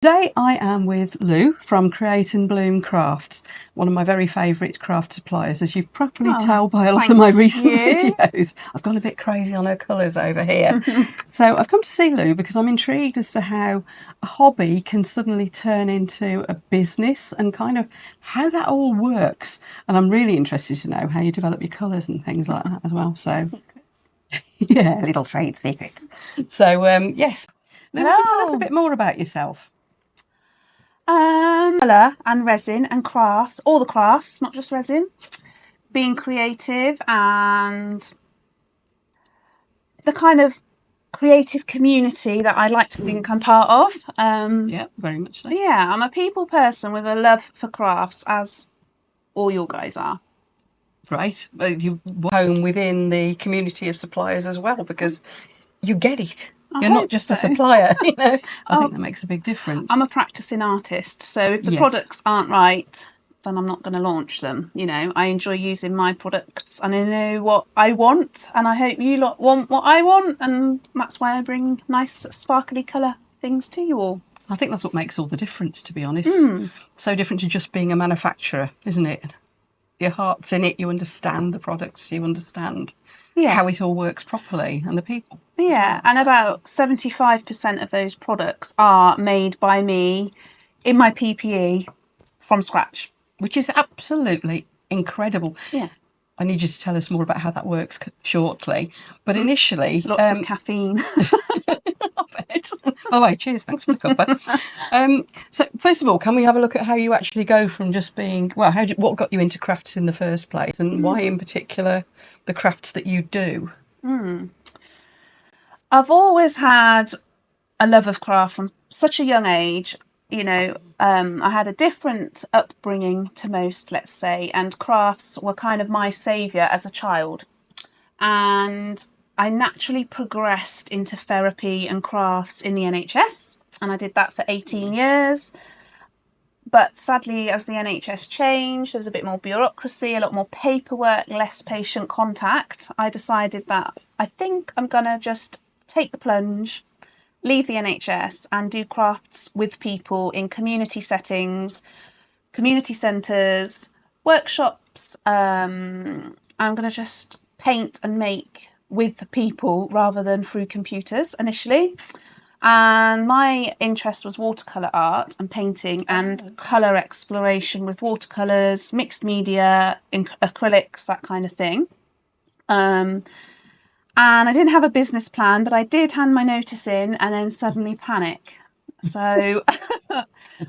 Today I am with Lou from Create and Bloom Crafts, one of my very favourite craft suppliers, as you probably tell by a lot of my recent videos. I've gone a bit crazy on her colours over here. So I've come to see Lou because I'm intrigued as to how a hobby can suddenly turn into a business and kind of how that all works. And I'm really interested to know how you develop your colours and things like that as well. So yeah, little trade secrets. So yes, Lou, would you tell us a bit more about yourself? Colour and resin and crafts, all the crafts, not just resin, being creative and the kind of creative community that I like to think I'm part of. Yeah, very much so. Yeah, I'm a people person with a love for crafts, as all your guys are. Right, you home within the community of suppliers as well, because you get it. You're not just a supplier, you know. I think that makes a big difference. I'm a practicing artist, so if the products aren't right, then I'm not going to launch them. You know, I enjoy using my products and I know what I want, and I hope you lot want what I want, and that's why I bring nice sparkly colour things to you all. I think that's what makes all the difference, to be honest. So different to just being a manufacturer, isn't it? Your heart's in it, you understand the products, you understand how it all works properly, and the people. Yeah, and about 75% of those products are made by me in my PPE from scratch. Which is absolutely incredible. Yeah. I need you to tell us more about how that works shortly. But initially... Lots of caffeine. By the way, cheers, thanks for the cuppa. So first of all, can we have a look at how you actually go from just being... Well, what got you into crafts in the first place, and why in particular the crafts that you do? I've always had a love of craft from such a young age. You know, I had a different upbringing to most, let's say, and crafts were kind of my saviour as a child. And I naturally progressed into therapy and crafts in the NHS, and I did that for 18 years. But sadly, as the NHS changed, there was a bit more bureaucracy, a lot more paperwork, less patient contact. I decided that I think I'm going to just take the plunge, leave the NHS and do crafts with people in community settings, community centres, workshops. I'm going to just paint and make with people rather than through computers initially. And my interest was watercolour art and painting and colour exploration with watercolours, mixed media, acrylics, that kind of thing. And I didn't have a business plan, but I did hand my notice in and then suddenly panic. So,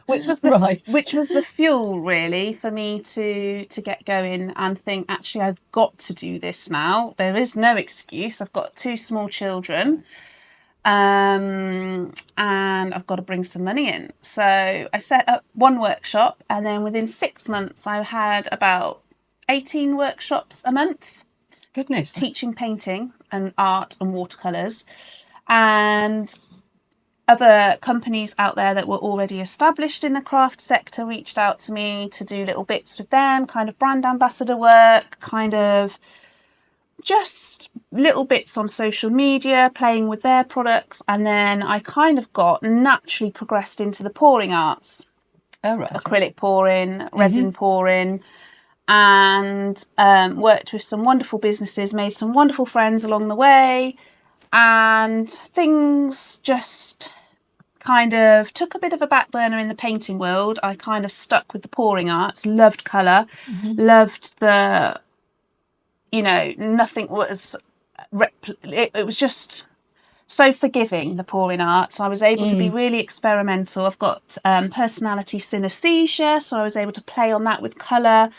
which was the fuel really for me to get going and think, actually, I've got to do this now. There is no excuse. I've got 2 small children, and I've got to bring some money in. So I set up one workshop, and then within 6 months, I had about 18 workshops a month. Goodness. Teaching painting and art and watercolours, and other companies out there that were already established in the craft sector reached out to me to do little bits with them, kind of brand ambassador work, kind of just little bits on social media, playing with their products. And then I kind of got naturally progressed into the pouring arts. Oh, right. Acrylic pouring, resin pouring, and worked with some wonderful businesses, made some wonderful friends along the way, and things just kind of took a bit of a back burner in the painting world. I kind of stuck with the pouring arts, loved colour, loved the, you know, nothing was, it was just so forgiving, the pouring arts. I was able to be really experimental. I've got personality synesthesia, so I was able to play on that with colour.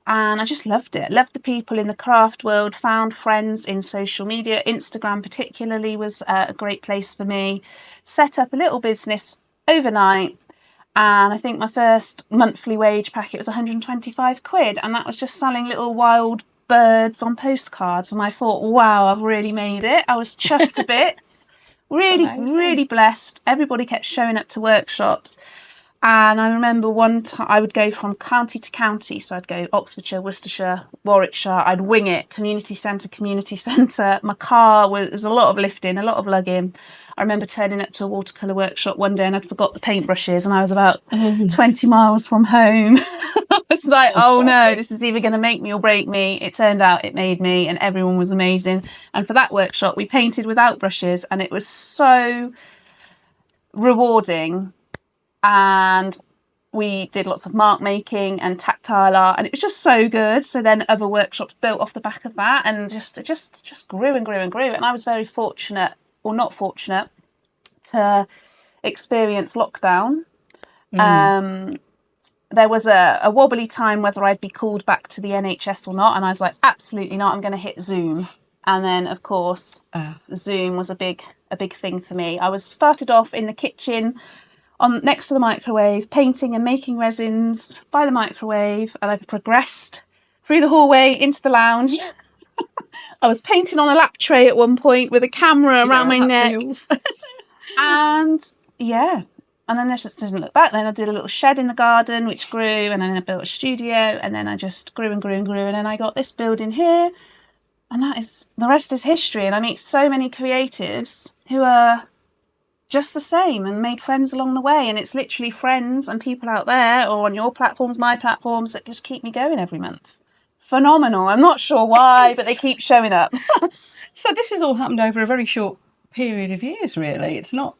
And I just loved it. Loved the people in the craft world, found friends in social media. Instagram particularly was a great place for me. Set up a little business overnight. And I think my first monthly wage packet was 125 quid. And that was just selling little wild birds on postcards. And I thought, wow, I've really made it. I was chuffed to bits. Really blessed. Everybody kept showing up to workshops. And I remember one time I would go from county to county. So I'd go Oxfordshire, Worcestershire, Warwickshire. I'd wing it, community centre. My car was a lot of lifting, a lot of lugging. I remember turning up to a watercolour workshop one day and I'd forgot the paintbrushes and I was about 20 miles from home. I was like, oh no, this is either going to make me or break me. It turned out it made me, and everyone was amazing. And for that workshop, we painted without brushes and it was so rewarding. And we did lots of mark making and tactile art, and it was just so good. So then other workshops built off the back of that, and it just grew and grew and grew. And I was very fortunate, or not fortunate, to experience lockdown. There was a wobbly time whether I'd be called back to the NHS or not, and I was like, absolutely not, I'm going to hit Zoom. And then of course Zoom was a big thing for me. I was started off in the kitchen next to the microwave, painting and making resins by the microwave, and I progressed through the hallway into the lounge. I was painting on a lap tray at one point with a camera around my neck. And then I just didn't look back. Then I did a little shed in the garden which grew, and then I built a studio, and then I just grew and grew and grew, and then I got this building here, and the rest is history. And I meet so many creatives who are just the same and made friends along the way, and it's literally friends and people out there or on your platforms, my platforms, that just keep me going every month. Phenomenal. I'm not sure why, but they keep showing up. So this has all happened over a very short period of years, really. It's not...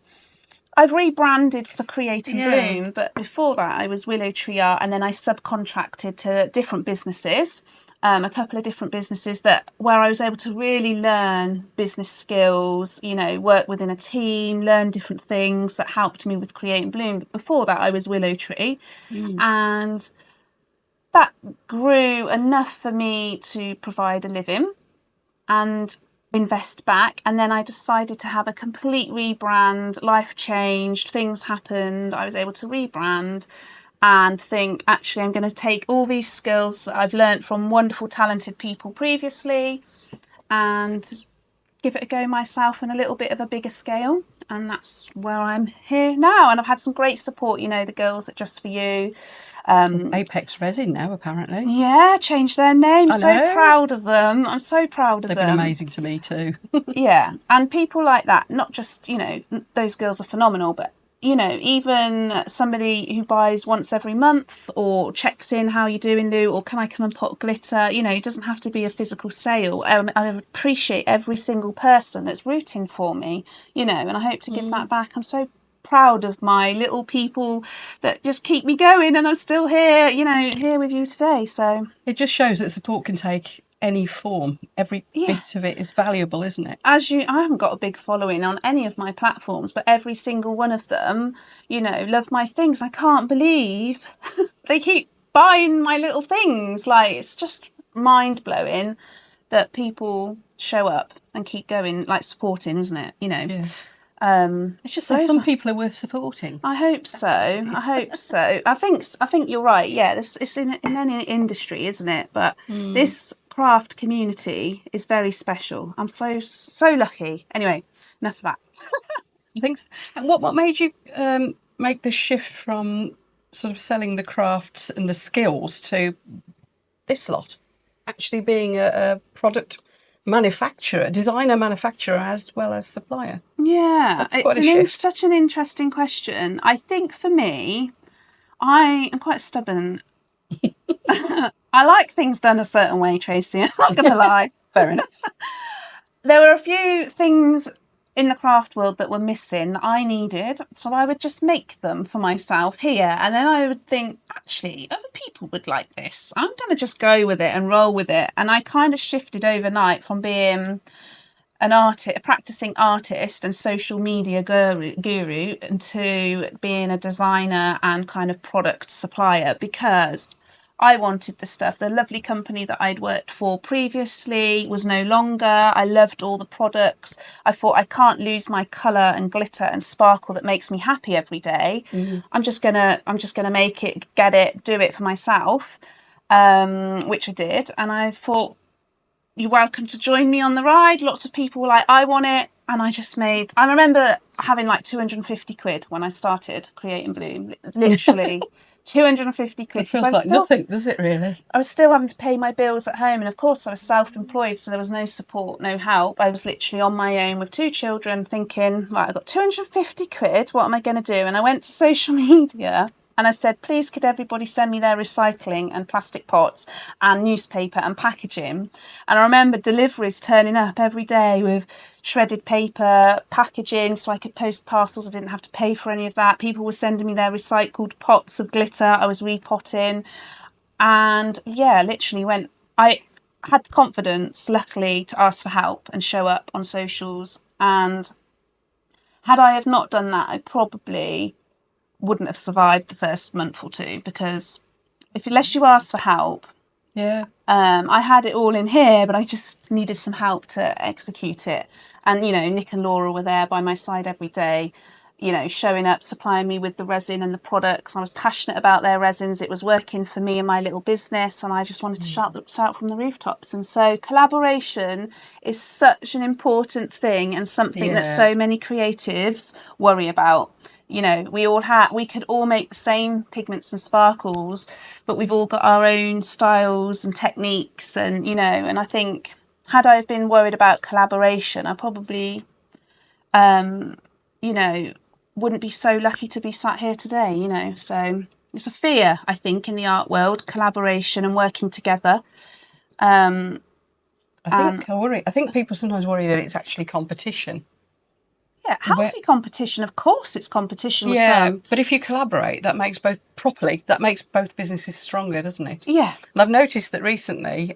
I've rebranded for Create and Bloom, but before that I was Willow Tree Art, and then I subcontracted to different businesses, a couple of different businesses where I was able to really learn business skills, work within a team, learn different things that helped me with Create and Bloom. But before that I was Willow Tree, and that grew enough for me to provide a living and invest back. And then I decided to have a complete rebrand. Life changed, things happened, I was able to rebrand and think, actually, I'm going to take all these skills that I've learned from wonderful, talented people previously and give it a go myself on a little bit of a bigger scale. And that's where I'm here now. And I've had some great support, the girls at Just For You. Apex Resin now, apparently. Yeah, changed their name. So proud of them. I'm so proud of them. They've been amazing to me too. Yeah, and people like that, not just, those girls are phenomenal, but, even somebody who buys once every month or checks in, how you doing, Lou, or can I come and put glitter? It doesn't have to be a physical sale. I appreciate every single person that's rooting for me, and I hope to give that back. I'm so proud of my little people that just keep me going, and I'm still here, here with you today. So it just shows that support can take any form. Every bit of it is valuable, isn't it? I haven't got a big following on any of my platforms, but every single one of them, love my things. I can't believe they keep buying my little things. Like, it's just mind-blowing that people show up and keep going, like supporting, isn't it? It's just that some people are worth supporting. I hope so. I think you're right. Yeah, it's in any industry, isn't it? But this craft community is very special. I'm so lucky. Anyway, enough of that. I think so. And what made you make the shift from sort of selling the crafts and the skills to this lot, actually being a product manufacturer, designer manufacturer as well as supplier? Yeah, it's such an interesting question. I think for me, I am quite stubborn. I like things done a certain way, Tracy. I'm not going to lie. Fair enough. There were a few things in the craft world that were missing that I needed, so I would just make them for myself here, and then I would think, actually, other people would like this. I'm going to just go with it and roll with it. And I kind of shifted overnight from being a practicing artist and social media guru into being a designer and kind of product supplier, because I wanted the stuff. The lovely company that I'd worked for previously was no longer. I loved all the products. I thought, I can't lose my colour and glitter and sparkle that makes me happy every day. I'm just gonna make it, get it, do it for myself, which I did. And I thought, you're welcome to join me on the ride. Lots of people were like, I want it. And I remember having like 250 quid when I started Create and Bloom, literally 250 quid. It feels like nothing, does it really? I was still having to pay my bills at home, and of course I was self-employed, so there was no support, no help. I was literally on my own with 2 children thinking, right, I've got 250 quid, what am I going to do? And I went to social media and I said, please could everybody send me their recycling and plastic pots and newspaper and packaging. And I remember deliveries turning up every day with shredded paper, packaging, so I could post parcels. I didn't have to pay for any of that. People were sending me their recycled pots of glitter. I was repotting. And yeah, literally I had the confidence, luckily, to ask for help and show up on socials. And had I have not done that, I probably wouldn't have survived the first month or two, because unless you ask for help, I had it all in here, but I just needed some help to execute it. And Nick and Laura were there by my side every day, showing up, supplying me with the resin and the products. I was passionate about their resins. It was working for me and my little business, and I just wanted to shout from the rooftops. And so collaboration is such an important thing, and something that so many creatives worry about. We could all make the same pigments and sparkles, but we've all got our own styles and techniques, and and I think had I been worried about collaboration, I probably wouldn't be so lucky to be sat here today. So it's a fear, I think, in the art world, collaboration and working together. I think people sometimes worry that it's actually competition. Yeah, healthy competition. Of course, it's competition with some. But if you collaborate, that makes both businesses stronger, doesn't it? Yeah. And I've noticed that recently,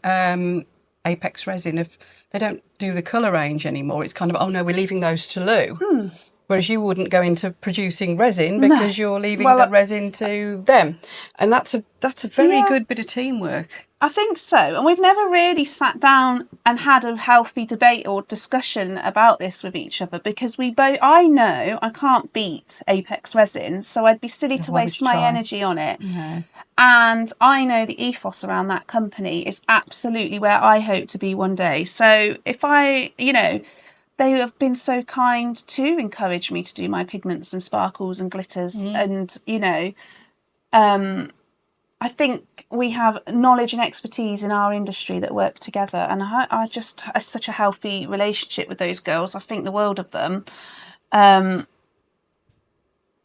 Apex Resin, they don't do the colour range anymore. It's kind of, oh no, we're leaving those to Lou. Whereas you wouldn't go into producing resin because you're leaving the resin to them. And that's a very good bit of teamwork. I think so. And we've never really sat down and had a healthy debate or discussion about this with each other, because I know I can't beat Apex Resin, so I'd be silly to waste my energy on it. No. And I know the ethos around that company is absolutely where I hope to be one day. So if they have been so kind to encourage me to do my pigments and sparkles and glitters. And, I think we have knowledge and expertise in our industry that work together. And I just have such a healthy relationship with those girls. I think the world of them. I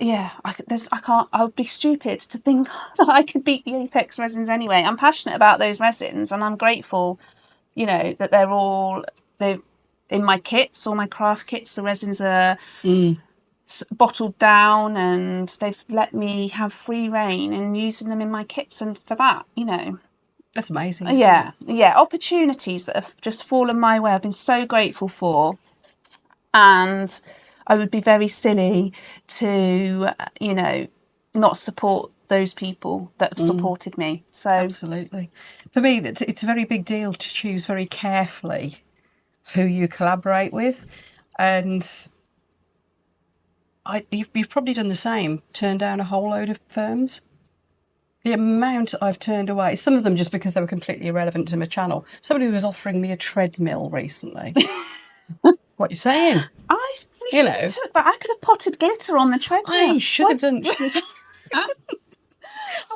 would be stupid to think that I could beat the Apex resins anyway. I'm passionate about those resins, and I'm grateful, that they've in my kits, all my craft kits, the resins are bottled down, and they've let me have free reign in using them in my kits. And for that, that's amazing. Yeah, opportunities that have just fallen my way, I've been so grateful for. And I would be very silly to, not support those people that have supported me. So absolutely. For me, it's a very big deal to choose very carefully who you collaborate with. And you've probably done the same, turned down a whole load of firms. The amount I've turned away, some of them just because they were completely irrelevant to my channel. Somebody was offering me a treadmill recently. What are you saying? But I could have potted glitter on the treadmill. I should have done. I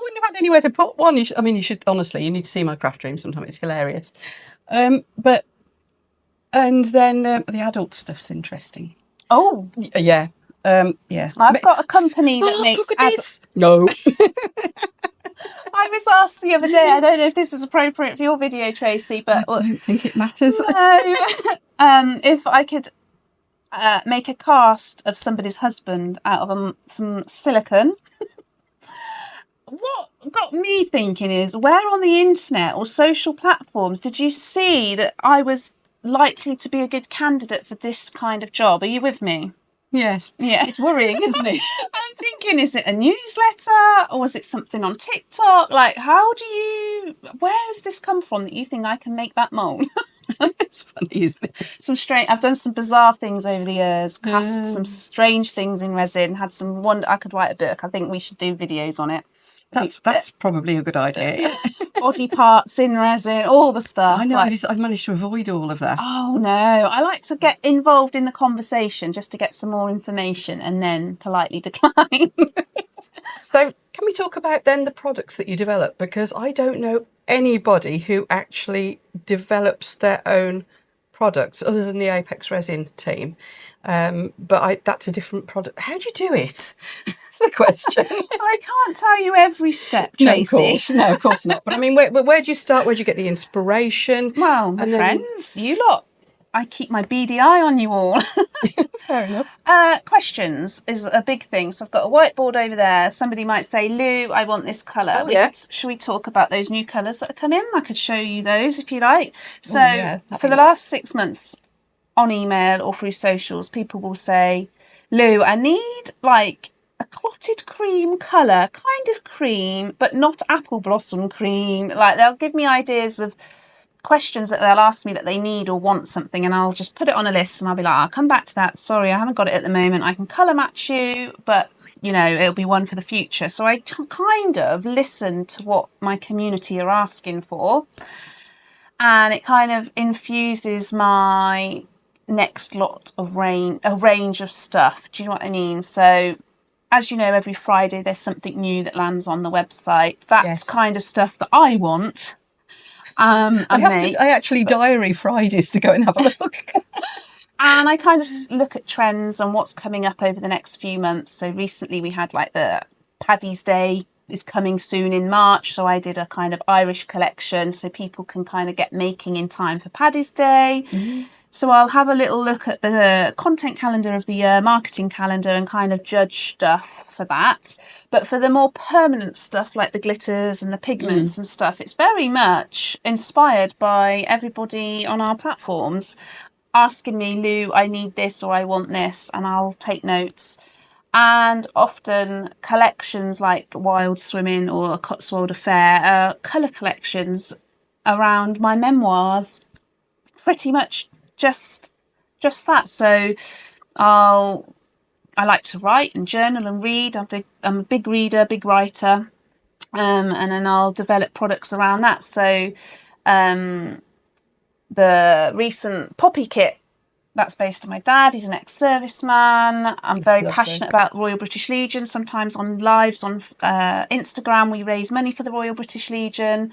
wouldn't have had anywhere to put one. You should, honestly, you need to see my craft room sometime. It's hilarious. And then the adult stuff's interesting. Oh. Yeah. I've got a company that makes... Look at this. No. I was asked the other day, I don't know if this is appropriate for your video, Tracy, but... I don't think it matters. No. If I could make a cast of somebody's husband out of some silicone... What got me thinking is, where on the internet or social platforms did you see that I was likely to be a good candidate for this kind of job? Are you with me? Yes. Yeah. It's worrying, isn't it? I'm thinking, is it a newsletter or is it something on TikTok? Like, where has this come from that you think I can make that mold? It's funny, isn't it? I've done some bizarre things over the years, cast some strange things in resin, had some I could write a book. I think we should do videos on it. That's probably a good idea. Body parts in resin, all the stuff. So I know I've managed to avoid all of that. Oh no, I like to get involved in the conversation just to get some more information and then politely decline. So Can we talk about then the products that you develop? Because I don't know anybody who actually develops their own products other than the Apex Resin team. But that's a different product. How do you do it? That's the question. I can't tell you every step, Tracy. No, of course not. But I mean, where do you start? Where do you get the inspiration? Well, my friends, you lot. I keep my beady eye on you all. Fair enough. Questions is a big thing. So I've got a whiteboard over there. Somebody might say, Lou, I want this colour. Should we talk about those new colours that have come in? I could show you those if you like. So for the last 6 months on email or through socials, people will say, Lou, I need like a clotted cream colour, kind of cream, but not apple blossom cream. Like they'll give me ideas of questions that they'll ask me that they need or want something, and I'll just put it on a list and I'll be like, I'll come back to that. Sorry, I haven't got it at the moment. I can colour match you, but it'll be one for the future. So I kind of listen to what my community are asking for, and it kind of infuses my next lot of a range of stuff. Do you know what I mean? So as you know, every Friday there's something new that lands on the website. That's kind of stuff that I want. I actually diary Fridays to go and have a look. And I kind of look at trends and what's coming up over the next few months. So recently we had like the Paddy's Day is coming soon in March. So I did a kind of Irish collection so people can kind of get making in time for Paddy's Day. Mm-hmm. So I'll have a little look at the content calendar of the year, marketing calendar, and kind of judge stuff for that. But for the more permanent stuff, like the glitters and the pigments and stuff, it's very much inspired by everybody on our platforms asking me, Lou, I need this or I want this, and I'll take notes. And often collections like Wild Swimming or a Cotswold Affair are colour collections around my memoirs. Pretty much just that. So I like to write and journal and read. I'm a big reader, big writer, and then I'll develop products around that. So the recent Poppy kit, that's based on my dad. He's an ex-serviceman. I'm very passionate about Royal British Legion. Sometimes on lives on Instagram, we raise money for the Royal British Legion.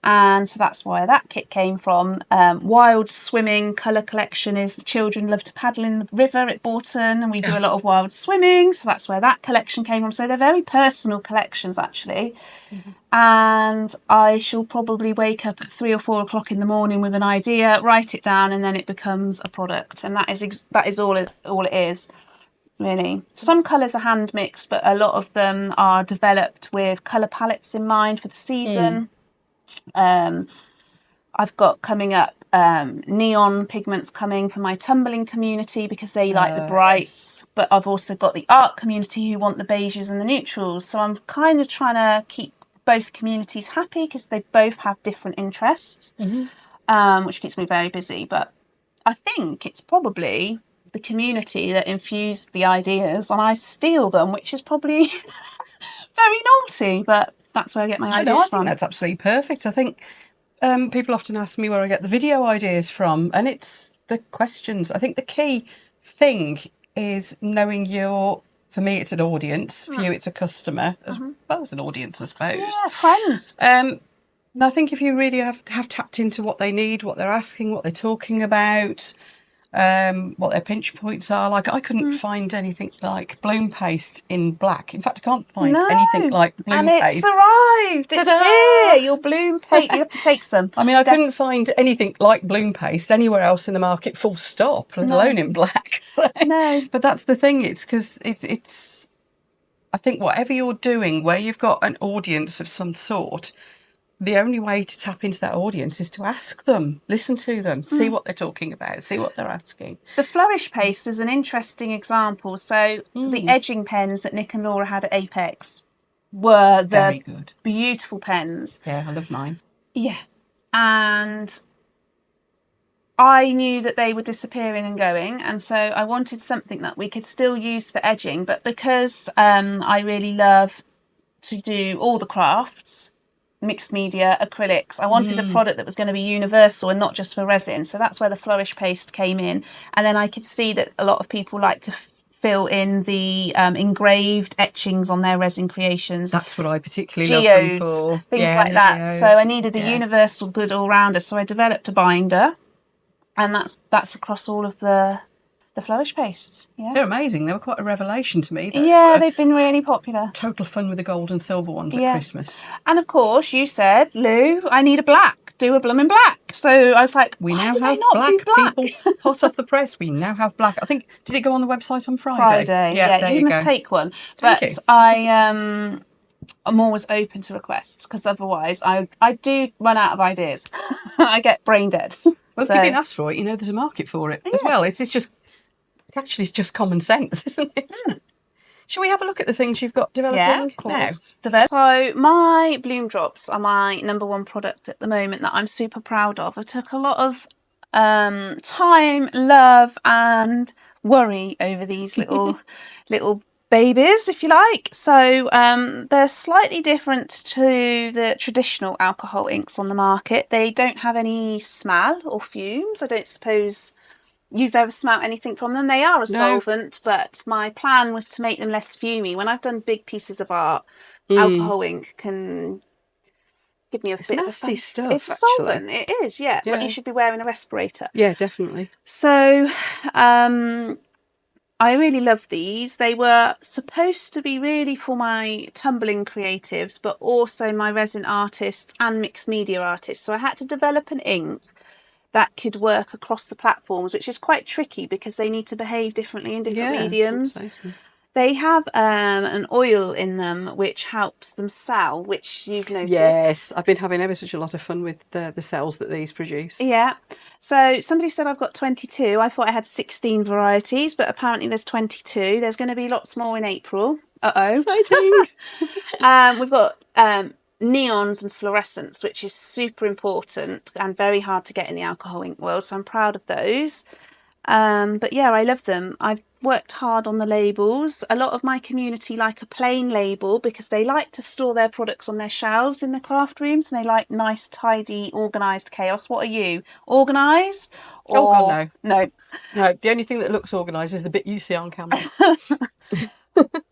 And so that's where that kit came from. Wild Swimming colour collection is the children love to paddle in the river at Bourton, and we do a lot of wild swimming. So that's where that collection came from. So they're very personal collections, actually. Mm-hmm. And I shall probably wake up at 3 or 4 o'clock in the morning with an idea, write it down, and then it becomes a product. And that is all it is. Really. Some colours are hand mixed, but a lot of them are developed with colour palettes in mind for the season. I've got coming up neon pigments coming for my tumbling community because they like the brights, but I've also got the art community who want the beiges and the neutrals. So I'm kind of trying to keep both communities happy because they both have different interests, which keeps me very busy. But I think it's probably the community that infused the ideas and I steal them, which is probably very naughty, but that's where I get my ideas from. I think that's absolutely perfect. I think people often ask me where I get the video ideas from, and it's the questions. I think the key thing is knowing for me, it's an audience. For you, it's a customer, as well as an audience, I suppose. Yeah, friends. And I think if you really have tapped into what they need, what they're asking, what they're talking about, what their pinch points are. Like, I couldn't find anything like bloom paste in black. In fact, I can't find anything like bloom paste. And it's arrived. It's here. Your bloom paste. You have to take some. I mean, I couldn't find anything like bloom paste anywhere else in the market, full stop, let alone in black. So, but that's the thing. It's because it's. I think whatever you're doing, where you've got an audience of some sort, the only way to tap into that audience is to ask them, listen to them, see what they're talking about, see what they're asking. The flourish paste is an interesting example. So the edging pens that Nick and Laura had at Apex were the very good, beautiful pens. Yeah, I love mine. Yeah. And I knew that they were disappearing and going, and so I wanted something that we could still use for edging, but because I really love to do all the crafts, mixed media, acrylics, I wanted a product that was going to be universal and not just for resin. So that's where the flourish paste came in. And then I could see that a lot of people like to fill in the engraved etchings on their resin creations. That's what I particularly love them Geodes, for. things like that. Geodes. So I needed a universal good all-rounder. So I developed a binder, and that's across all of the flourish pastes. Yeah, they're amazing. They were quite a revelation to me. They've been really popular. Total fun with the gold and silver ones at Christmas. And of course, you said, Lou, I need a black. Do a blooming black. So I was like, we why now did have I not black, do black? people. Hot off the press, we now have black. I think, did it go on the website on Friday? Yeah, there you must go. take one. Thank But you. I'm always open to requests, because otherwise I do run out of ideas. I get brain dead. Well, if you've been asked for it, there's a market for it as well. It's actually just common sense, isn't it? Shall we have a look at the things you've got developing now? So my bloom drops are my number one product at the moment that I'm super proud of. I took a lot of time, love and worry over these little babies, if you like. So they're slightly different to the traditional alcohol inks on the market. They don't have any smell or fumes. I don't suppose you've ever smelt anything from them. They are a solvent, but my plan was to make them less fumey. When I've done big pieces of art, alcohol ink can give me a bit nasty of stuff. It's a solvent. It is, yeah. But you should be wearing a respirator. Yeah, definitely. So I really love these. They were supposed to be really for my tumbling creatives, but also my resin artists and mixed media artists. So I had to develop an ink that could work across the platforms, which is quite tricky because they need to behave differently in different mediums. They have an oil in them which helps them sell, which you've noticed. Yes, I've been having ever such a lot of fun with the cells that these produce. Yeah. So somebody said I've got 22. I thought I had 16 varieties, but apparently there's 22. There's going to be lots more in April. Exciting. We've got neons and fluorescents, which is super important and very hard to get in the alcohol ink world, so I'm proud of those. But yeah, I love them. I've worked hard on the labels. A lot of my community like a plain label because they like to store their products on their shelves in the craft rooms, and they like nice, tidy, organised chaos. What are you? Organised? Oh God, no. No, the only thing that looks organised is the bit you see on camera.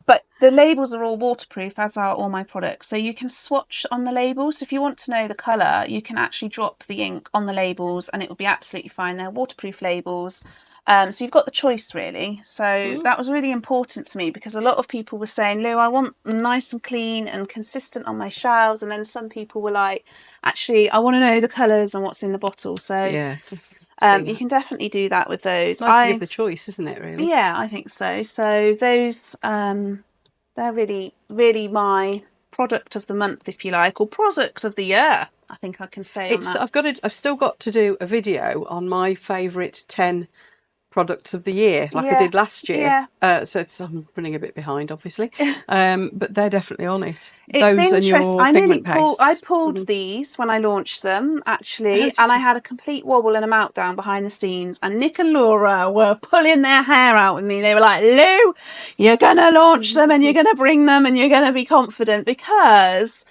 But the labels are all waterproof, as are all my products. So you can swatch on the labels. If you want to know the colour, you can actually drop the ink on the labels and it will be absolutely fine. They're waterproof labels. So you've got the choice, really. So that was really important to me because a lot of people were saying, Lou, I want them nice and clean and consistent on my shelves. And then some people were like, actually, I want to know the colours and what's in the bottle. So yeah. You can definitely do that with those. Nice to give the choice, isn't it, really? Yeah, I think so. So those, they're really, really my product of the month, if you like, or product of the year, I think I can say on that. I've still got to do a video on my favourite 10 products of the year, like I did last year. So I'm running a bit behind, obviously. But they're definitely on it. It's Those and your pigment pastes. I pulled these when I launched them, actually, and I had a complete wobble and a meltdown behind the scenes. And Nick and Laura were pulling their hair out with me. They were like, Lou, you're going to launch them and you're going to bring them and you're going to be confident, because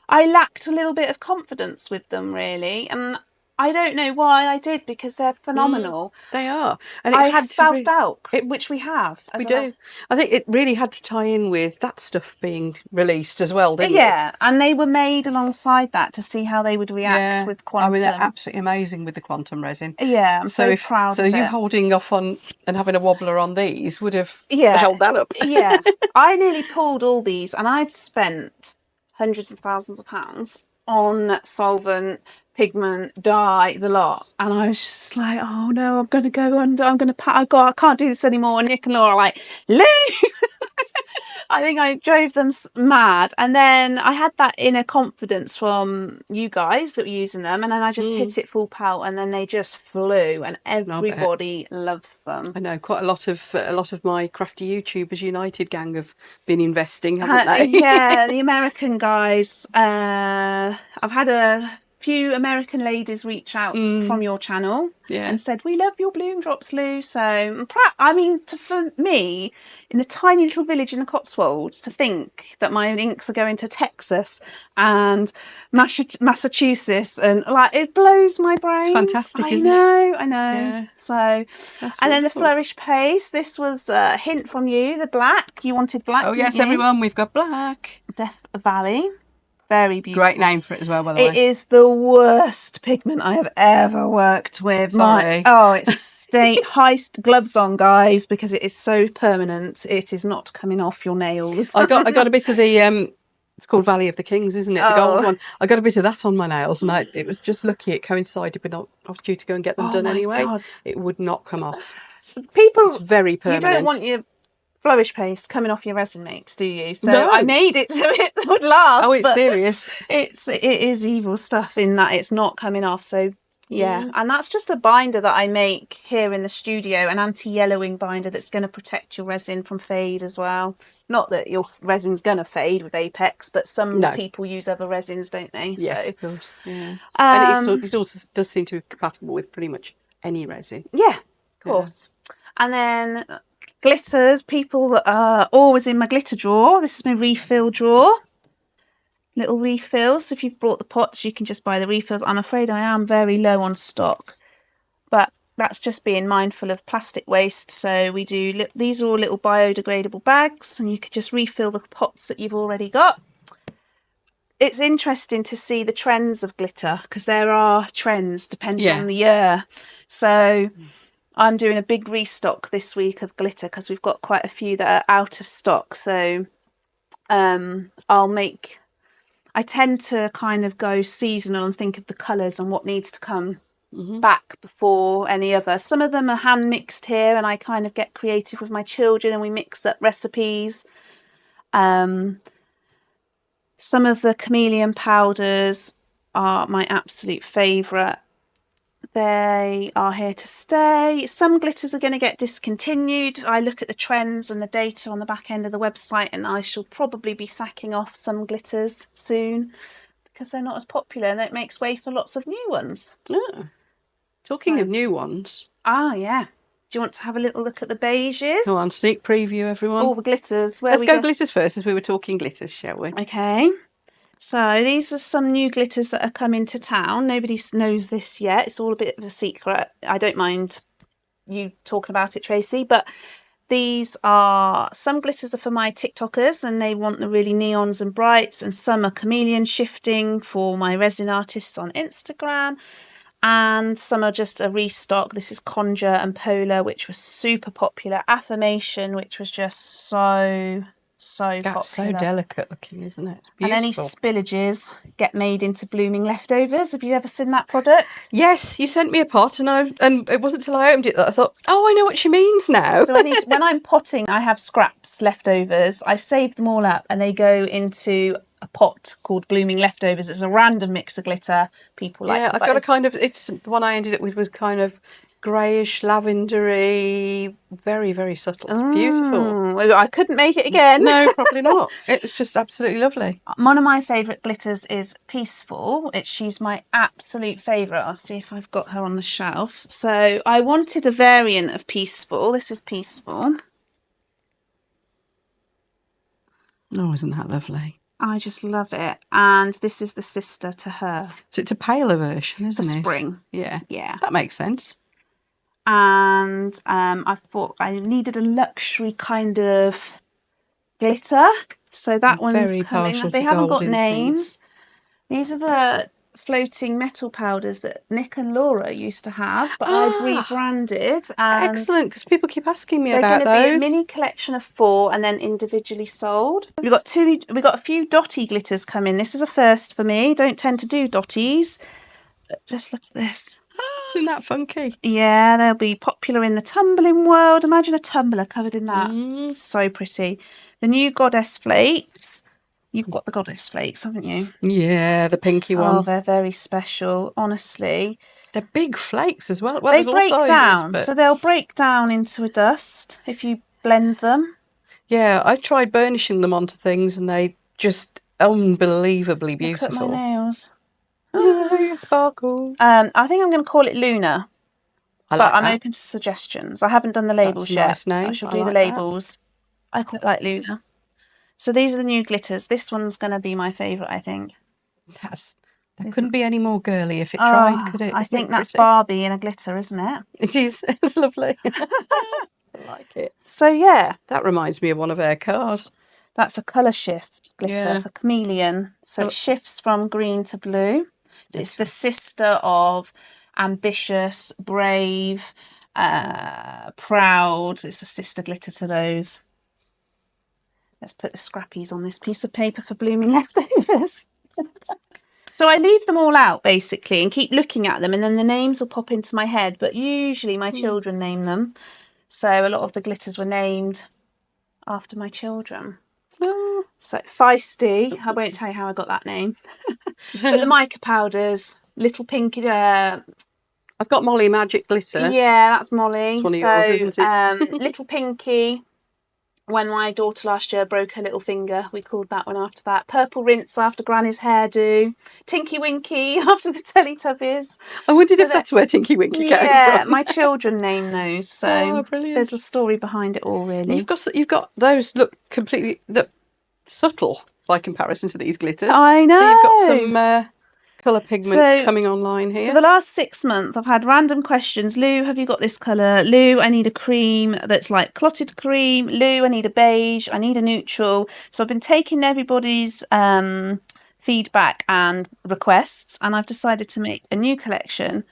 I lacked a little bit of confidence with them, really. And I don't know why I did, because they're phenomenal. They are. And I had self-doubt, which we have. We do. I think it really had to tie in with that stuff being released as well, didn't it? Yeah, and they were made alongside that to see how they would react with quantum. I mean, they're absolutely amazing with the quantum resin. Yeah, I'm so proud of it. So you holding off on and having a wobbler on these would have held that up. Yeah. I nearly pulled all these, and I'd spent hundreds of thousands of pounds on solvent, pigment, dye, the lot, and I was just like, oh no, I'm going to go under, I can't do this anymore. And Nick and Laura are like, Lou! I think I drove them mad. And then I had that inner confidence from you guys that were using them, and then I just hit it full pelt, and then they just flew, and everybody loves them. I know quite a lot of my crafty YouTubers United gang have been investing, haven't they? Yeah, the American guys. I've had a few American ladies reach out from your channel and said, we love your bloom drops, Lou. So for me, in a tiny little village in the Cotswolds, to think that my inks are going to Texas and Massachusetts, and like, it blows my brains. It's fantastic, isn't it? I know. Yeah. So, and then the Flourish paste. This was a hint from you, the black. You wanted black, Oh, yes, you? everyone, we've got black. Death Valley. Very beautiful. Great name for it as well, by the way. It is the worst pigment I have ever worked with. Sorry. It's high gloves on, guys, because it is so permanent. It is not coming off your nails. I got a bit of the it's called Valley of the Kings, isn't it? The gold one. I got a bit of that on my nails, and it was just lucky it coincided, but I was due to go and get them done anyway. God. It would not come off. It's very permanent. You don't want your Flourish paste coming off your resin mix, do you? So no. I made it so it would last. Oh, it's serious. It is evil stuff in that it's not coming off. So yeah, and that's just a binder that I make here in the studio, an anti-yellowing binder that's going to protect your resin from fade as well. Not that your resin's going to fade with Apex, but some people use other resins, don't they? Yes, so, of course. Yeah. And it also does seem to be compatible with pretty much any resin. Yeah, of course. Yeah. And then glitters, people are always in my glitter drawer. This is my refill drawer. Little refills. So if you've brought the pots, you can just buy the refills. I'm afraid I am very low on stock, but that's just being mindful of plastic waste. So we do, these are all little biodegradable bags, and you could just refill the pots that you've already got. It's interesting to see the trends of glitter, because there are trends depending on the year. So I'm doing a big restock this week of glitter because we've got quite a few that are out of stock. So I tend to kind of go seasonal and think of the colours and what needs to come back before any other. Some of them are hand mixed here, and I kind of get creative with my children and we mix up recipes. Some of the chameleon powders are my absolute favourite. They are here to stay. Some glitters are going to get discontinued. I look at the trends and the data on the back end of the website, and I shall probably be sacking off some glitters soon because they're not as popular, and it makes way for lots of new ones. Oh. Talking of new ones. Ah, yeah. Do you want to have a little look at the beiges? Go on, sneak preview, everyone. All the glitters. Let's go glitters first, as we were talking glitters, shall we? Okay. So these are some new glitters that are coming to town. Nobody knows this yet. It's all a bit of a secret. I don't mind you talking about it, Tracy, but some glitters are for my TikTokers, and they want the really neons and brights, and some are chameleon shifting for my resin artists on Instagram, and some are just a restock. This is Conjure and Polar, which was super popular. Affirmation, which was just so popular. That's so delicate looking, isn't it? Beautiful. And any spillages get made into blooming leftovers. Have you ever seen that product? Yes, you sent me a pot, and it wasn't till I opened it that I thought, oh, I know what she means now. So when I'm potting, I have scraps, leftovers. I save them all up, and they go into a pot called Blooming Leftovers. It's a random mix of glitter. People like. Yeah, I've got a kind of. It's the one I ended up with was kind of greyish, lavendery, very, very subtle. It's beautiful. I couldn't make it again. No, probably not. It's just absolutely lovely. One of my favourite glitters is Peaceful. She's my absolute favourite. I'll see if I've got her on the shelf. So I wanted a variant of Peaceful. This is Peaceful. Oh, isn't that lovely? I just love it. And this is the sister to her. So it's a paler version, isn't it? For spring. Yeah. Yeah. That makes sense. And I thought I needed a luxury kind of glitter. So that one's coming. They haven't got names. These are the floating metal powders that Nick and Laura used to have, but I've rebranded. And excellent, because people keep asking me about those. They're going to be a mini collection of 4 and then individually sold. We've got a few dotty glitters coming. This is a first for me. Don't tend to do dotties. Just look at this. Isn't that funky? Yeah, they'll be popular in the tumbling world. Imagine a tumbler covered in that. So pretty. The new Goddess Flakes. You've got the Goddess Flakes, haven't you? Yeah, the pinky one. Oh, they're very special, honestly. They're big flakes as well. Well, they break all sizes, down, so they'll break down into a dust if you blend them. Yeah, I've tried burnishing them onto things, and they just unbelievably beautiful. Look at my nails. Sparkle. I think I'm going to call it Luna. I like I'm that. open to suggestions. I haven't done the labels That's a yet. nice name. I shall I do the like that. labels. I quite like Luna. So these are the new glitters. This one's going to be my favourite, I think. That couldn't be any more girly if it tried, could it? I think that's pretty? Barbie in a glitter, isn't it? It is. It's lovely. I like it. So yeah, That reminds me of one of our cars. that's a colour shift glitter. Yeah. It's a chameleon. So it shifts from green to blue. It's the sister of ambitious, brave, proud. It's a sister glitter to those. Let's put the scrappies on this piece of paper for blooming leftovers. So I leave them all out basically and keep looking at them, and then the names will pop into my head, but usually my children name them. So a lot of the glitters were named after my children. Oh. So Feisty, I won't tell you how I got that name. But the mica powders, little pinky. I've got Molly Magic Glitter. Yeah, that's Molly. It's one of yours, isn't it? Little Pinky. When my daughter last year broke her little finger, we called that one after that. Purple Rinse after Granny's hairdo. Tinky Winky after the Teletubbies. I wondered if that's where Tinky Winky came from. Yeah, my children name those, so brilliant. There's a story behind it all, really. You've got those look subtle by comparison to these glitters. I know. So you've got some colour pigments coming online here. For the last 6 months, I've had random questions. Lou, have you got this colour? Lou, I need a cream that's like clotted cream. Lou, I need a beige. I need a neutral. So I've been taking everybody's feedback and requests, and I've decided to make a new collection,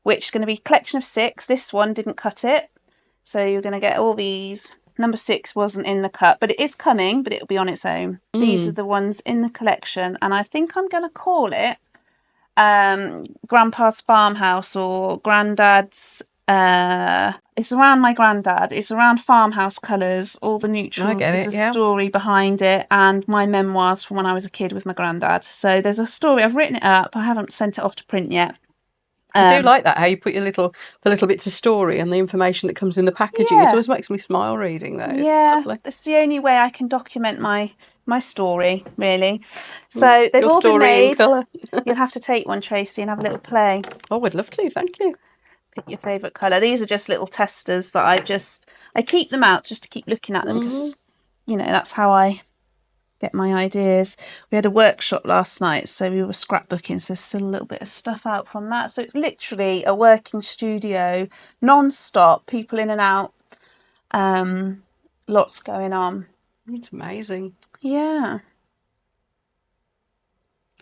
which is going to be a collection of 6. This one didn't cut it. So you're going to get all these. Number 6 wasn't in the cut, but it is coming, but it'll be on its own. These are the ones in the collection, and I think I'm going to call it Grandpa's Farmhouse or Granddad's. It's around my granddad. It's around farmhouse colours, all the neutrals. I get it, there's a story behind it, and my memoirs from when I was a kid with my granddad. So there's a story. I've written it up. I haven't sent it off to print yet. I do like that, how you put the little bits of story and the information that comes in the packaging. It always makes me smile reading those. Yeah, that's the only way I can document my story, really. So they've Your all been story made. in colour. You'll have to take one, Tracy, and have a little play. Oh, I'd love to. Thank you. Pick your favourite colour. These are just little testers that I keep them out just to keep looking at them because, that's how I get my ideas. We had a workshop last night, so we were scrapbooking, so there's still a little bit of stuff out from that. So it's literally a working studio, non-stop, people in and out, lots going on. It's amazing. Yeah.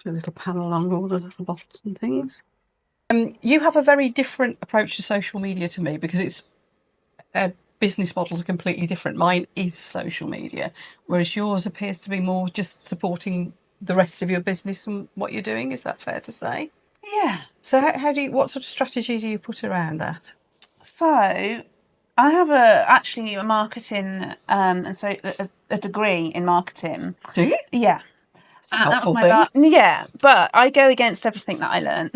A little panel along all the little bottles and things. You have a very different approach to social media to me because it's business models are completely different. Mine is social media, whereas yours appears to be more just supporting the rest of your business and what you're doing. Is that fair to say? Yeah. So what sort of strategy do you put around that? So I have actually a marketing and so a degree in marketing. Do you? Yeah. That's my thing. Yeah, but I go against everything that I learned.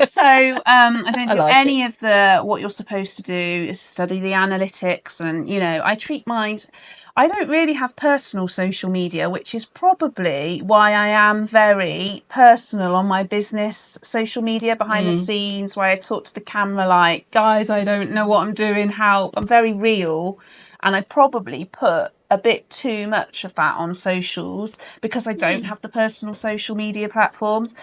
So I don't do any of what you're supposed to do is study the analytics, and I don't really have personal social media, which is probably why I am very personal on my business social media behind the scenes, where I talk to the camera like, guys, I don't know what I'm doing, help. I'm very real, and I probably put a bit too much of that on socials because I don't have the personal social media platforms.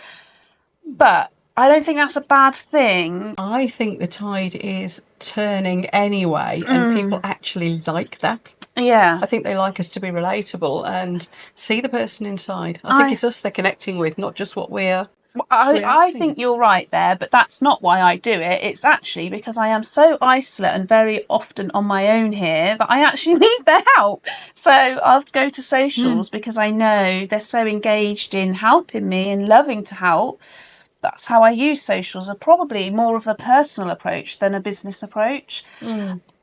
But I don't think that's a bad thing. I think the tide is turning anyway, and people actually like that. Yeah. I think they like us to be relatable and see the person inside. I think it's us they're connecting with, not just what we're I think you're right there, but that's not why I do it. It's actually because I am so isolate and very often on my own here that I actually need their help. So I'll go to socials because I know they're so engaged in helping me and loving to help. That's how I use socials, are probably more of a personal approach than a business approach.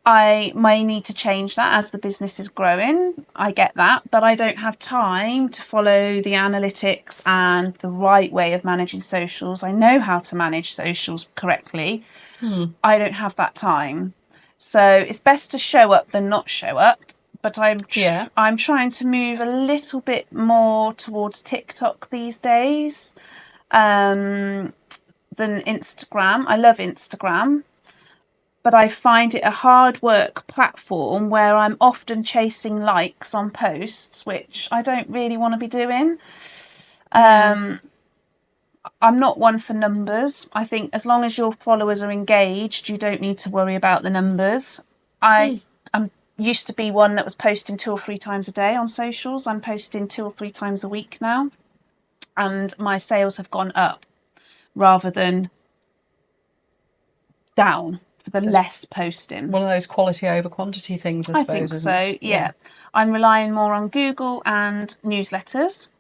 I may need to change that as the business is growing. I get that, but I don't have time to follow the analytics and the right way of managing socials. I know how to manage socials correctly. I don't have that time. So it's best to show up than not show up. But I'm trying to move a little bit more towards TikTok these days. than Instagram. I love Instagram, but I find it a hard work platform where I'm often chasing likes on posts, which I don't really want to be doing. I'm not one for numbers. I think as long as your followers are engaged, you don't need to worry about the numbers. I'm used to be one that was posting 2 or 3 times a day on socials. I'm posting 2 or 3 times a week now, and my sales have gone up rather than down for the less posting. One of those quality over quantity things, I suppose. I think isn't so, it? yeah. I'm relying more on Google and newsletters.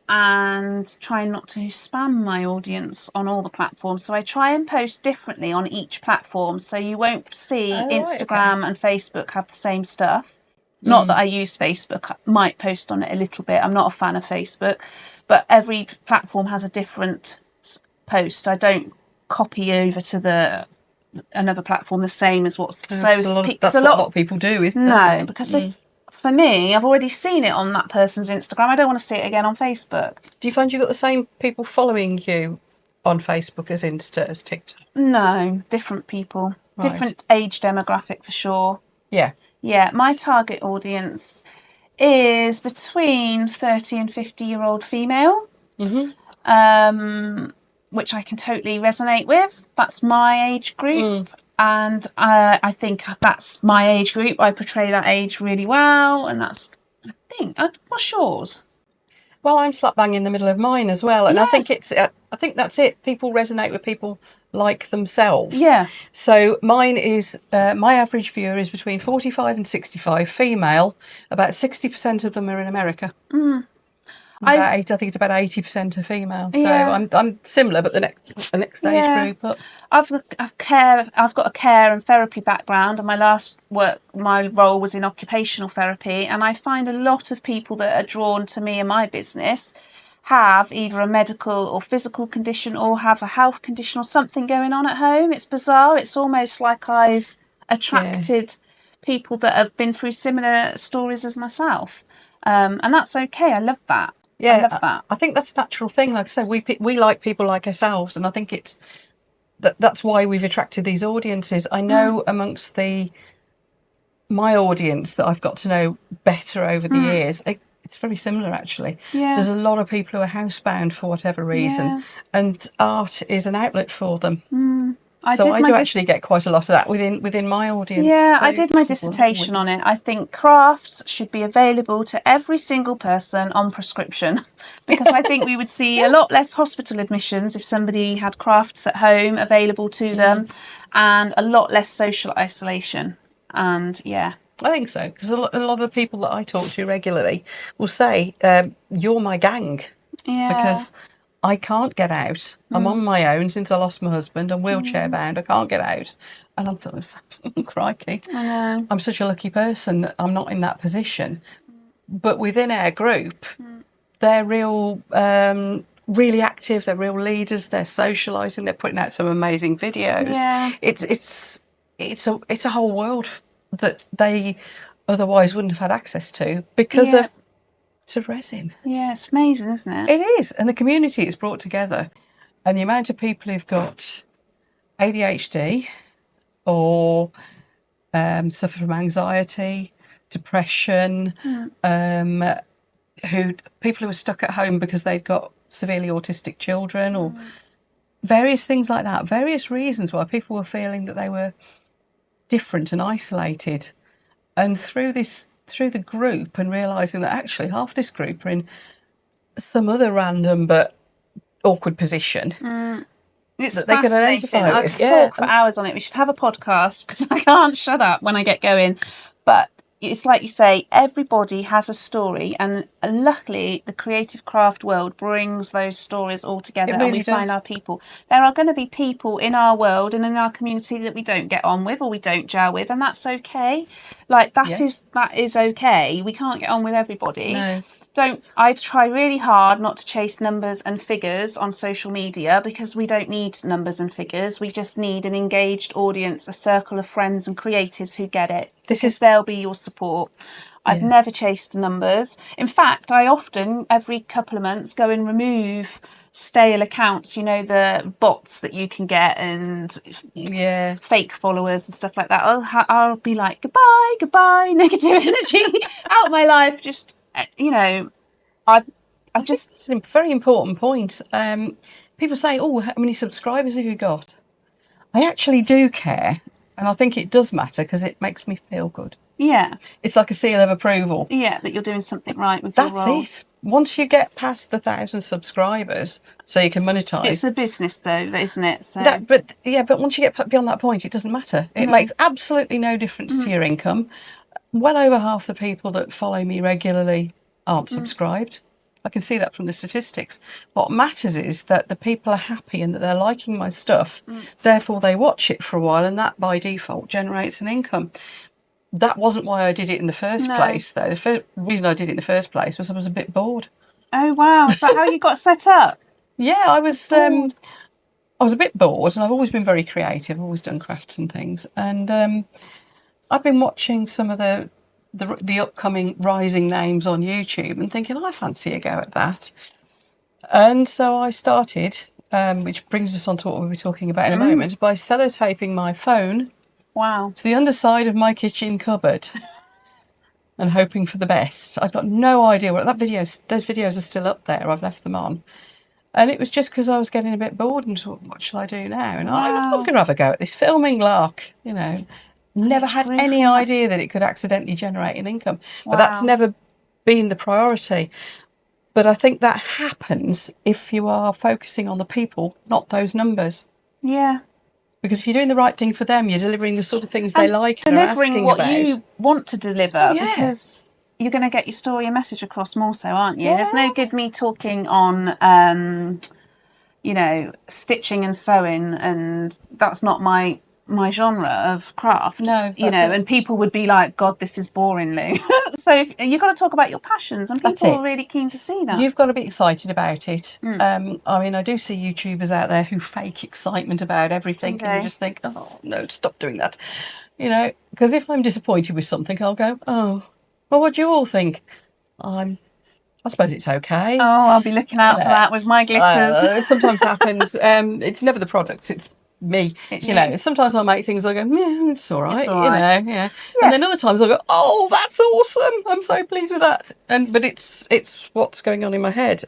And trying not to spam my audience on all the platforms. So I try and post differently on each platform. So you won't see Instagram and Facebook have the same stuff. Not that I use Facebook. I might post on it a little bit. I'm not a fan of Facebook. But every platform has a different post. I don't copy over to another platform the same as what's... That's what a lot of people do, isn't it? No, because for me, I've already seen it on that person's Instagram. I don't want to see it again on Facebook. Do you find you've got the same people following you on Facebook as Insta, as TikTok? No, different people. Right. Different age demographic for sure. Yeah. Yeah, my target audience is between 30 and 50-year-old female, which I can totally resonate with. That's my age group. And I think that's my age group. I portray that age really well. And that's, I think, what's yours? Well, I'm slap bang in the middle of mine as well. And I think I think that's it. People resonate with people like themselves. Yeah. So mine is, my average viewer is between 45 and 65, female. About 60% of them are in America. I think it's about 80% are female. So I'm similar, but the next age group up. I've got a care and therapy background, and my role was in occupational therapy, and I find a lot of people that are drawn to me and my business have either a medical or physical condition or have a health condition or something going on at home. It's bizarre. It's almost like I've attracted people that have been through similar stories as myself, and that's okay. I love that. Yeah, I love that. I think that's a natural thing. Like I said, we like people like ourselves, and I think it's that's why we've attracted these audiences. I know amongst my audience that I've got to know better over the years, it's very similar actually. Yeah. There's a lot of people who are housebound for whatever reason, and art is an outlet for them. So I do actually get quite a lot of that within my audience. Yeah, too. I did my dissertation on it. I think crafts should be available to every single person on prescription, because I think we would see a lot less hospital admissions if somebody had crafts at home available to them, and a lot less social isolation. And I think so, because a lot of the people that I talk to regularly will say, you're my gang. Yeah. Because I can't get out. I'm on my own since I lost my husband. I'm wheelchair bound. I can't get out. And I'm thinking, crikey, I'm such a lucky person that I'm not in that position. But within our group, they're real, really active. They're real leaders. They're socialising. They're putting out some amazing videos. Yeah. It's a whole world that they otherwise wouldn't have had access to because of resin. Yeah, it's amazing, isn't it? It is. And the community is brought together. And the amount of people who've got ADHD or suffer from anxiety, depression, people who are stuck at home because they've got severely autistic children or various things like that, various reasons why people were feeling that they were different and isolated. And through the group and realising that actually half this group are in some other random but awkward position It's that they can identify I with. could talk for hours on it. We should have a podcast because I can't shut up when I get going. But it's like you say, everybody has a story, and luckily the creative craft world brings those stories all together, really and we find our people. There are going to be people in our world and in our community that we don't get on with or we don't gel with, and that's okay. Like that is okay. We can't get on with everybody. No. I try really hard not to chase numbers and figures on social media, because we don't need numbers and figures. We just need an engaged audience, a circle of friends and creatives who get it. They'll be your support. I've never chased numbers. In fact, I often, every couple of months, go and remove stale accounts, you know, the bots that you can get and fake followers and stuff like that. I'll be like, goodbye, negative energy out my life. Just, you know, I just... It's a very important point. People say, oh, how many subscribers have you got? I actually do care. And I think it does matter because it makes me feel good. Yeah. It's like a seal of approval. Yeah, that you're doing something right with your role. That's it. Once you get past the 1,000 subscribers, so you can monetize. It's a business, though, isn't it? So. But once you get beyond that point, it doesn't matter. It makes absolutely no difference to your income. Well over half the people that follow me regularly aren't subscribed. I can see that from the statistics. What matters is that the people are happy and that they're liking my stuff. Therefore, they watch it for a while, and that by default generates an income. That wasn't why I did it in the first place, though. The reason I did it in the first place was I was a bit bored. Oh, wow. Is that how you got set up? Yeah, I was a bit bored, and I've always been very creative. I've always done crafts and things. And I've been watching some of the upcoming rising names on YouTube and thinking, I fancy a go at that. And so I started, which brings us on to what we'll be talking about in a moment, by sellotaping my phone to the underside of my kitchen cupboard and hoping for the best. I've got no idea those videos are still up there. I've left them on. And it was just because I was getting a bit bored and thought, what shall I do now? And I'm going to have a go at this filming lark, you know. Never had any idea that it could accidentally generate an income. But that's never been the priority. But I think that happens if you are focusing on the people, not those numbers. Yeah. Because if you're doing the right thing for them, you're delivering the sort of things they like and are asking what about. you want to deliver, because you're going to get your story and message across more so, aren't you? Yeah. There's no good me talking on, you know, stitching and sewing, and that's not my genre of craft. No, you know, and people would be like, God, this is boring, Lou. So you've got to talk about your passions, and people are really keen to see that. You've got to be excited about it. I mean, I do see YouTubers out there who fake excitement about everything, and you just think, oh, no, stop doing that. You know, because if I'm disappointed with something, I'll go, oh, well, what do you all think? I suppose it's okay. Oh, I'll be looking out for that with my glitters. It sometimes happens. It's never the products, it's me. You know, sometimes I'll make things, I go, yeah, it's all right. You know, yeah. And then other times I'll go, oh, that's awesome. I'm so pleased with that. But it's what's going on in my head.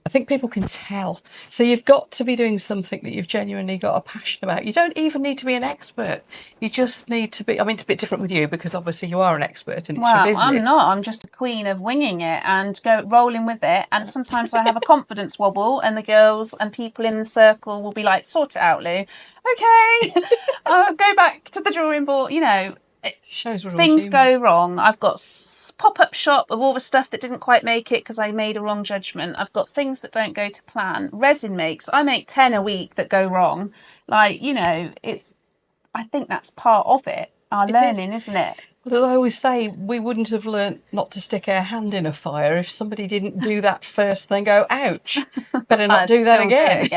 I think people can tell. So you've got to be doing something that you've genuinely got a passion about. You don't even need to be an expert. You just need to be, I mean, it's a bit different with you because obviously you are an expert and it's your business. I'm not. I'm just a queen of winging it and rolling with it. And sometimes I have a confidence wobble and the girls and people in the circle will be like, sort it out, Lou. Okay, I'll go back to the drawing board, you know. Things go wrong. I've got pop-up shop of all the stuff that didn't quite make it because I made a wrong judgment. I've got things that don't go to plan. Resin makes. I make 10 a week that go wrong. Like, you know, I think that's part of it. Our learning, isn't it? Well, I always say we wouldn't have learnt not to stick our hand in a fire if somebody didn't do that first, then go, ouch, better not do that again.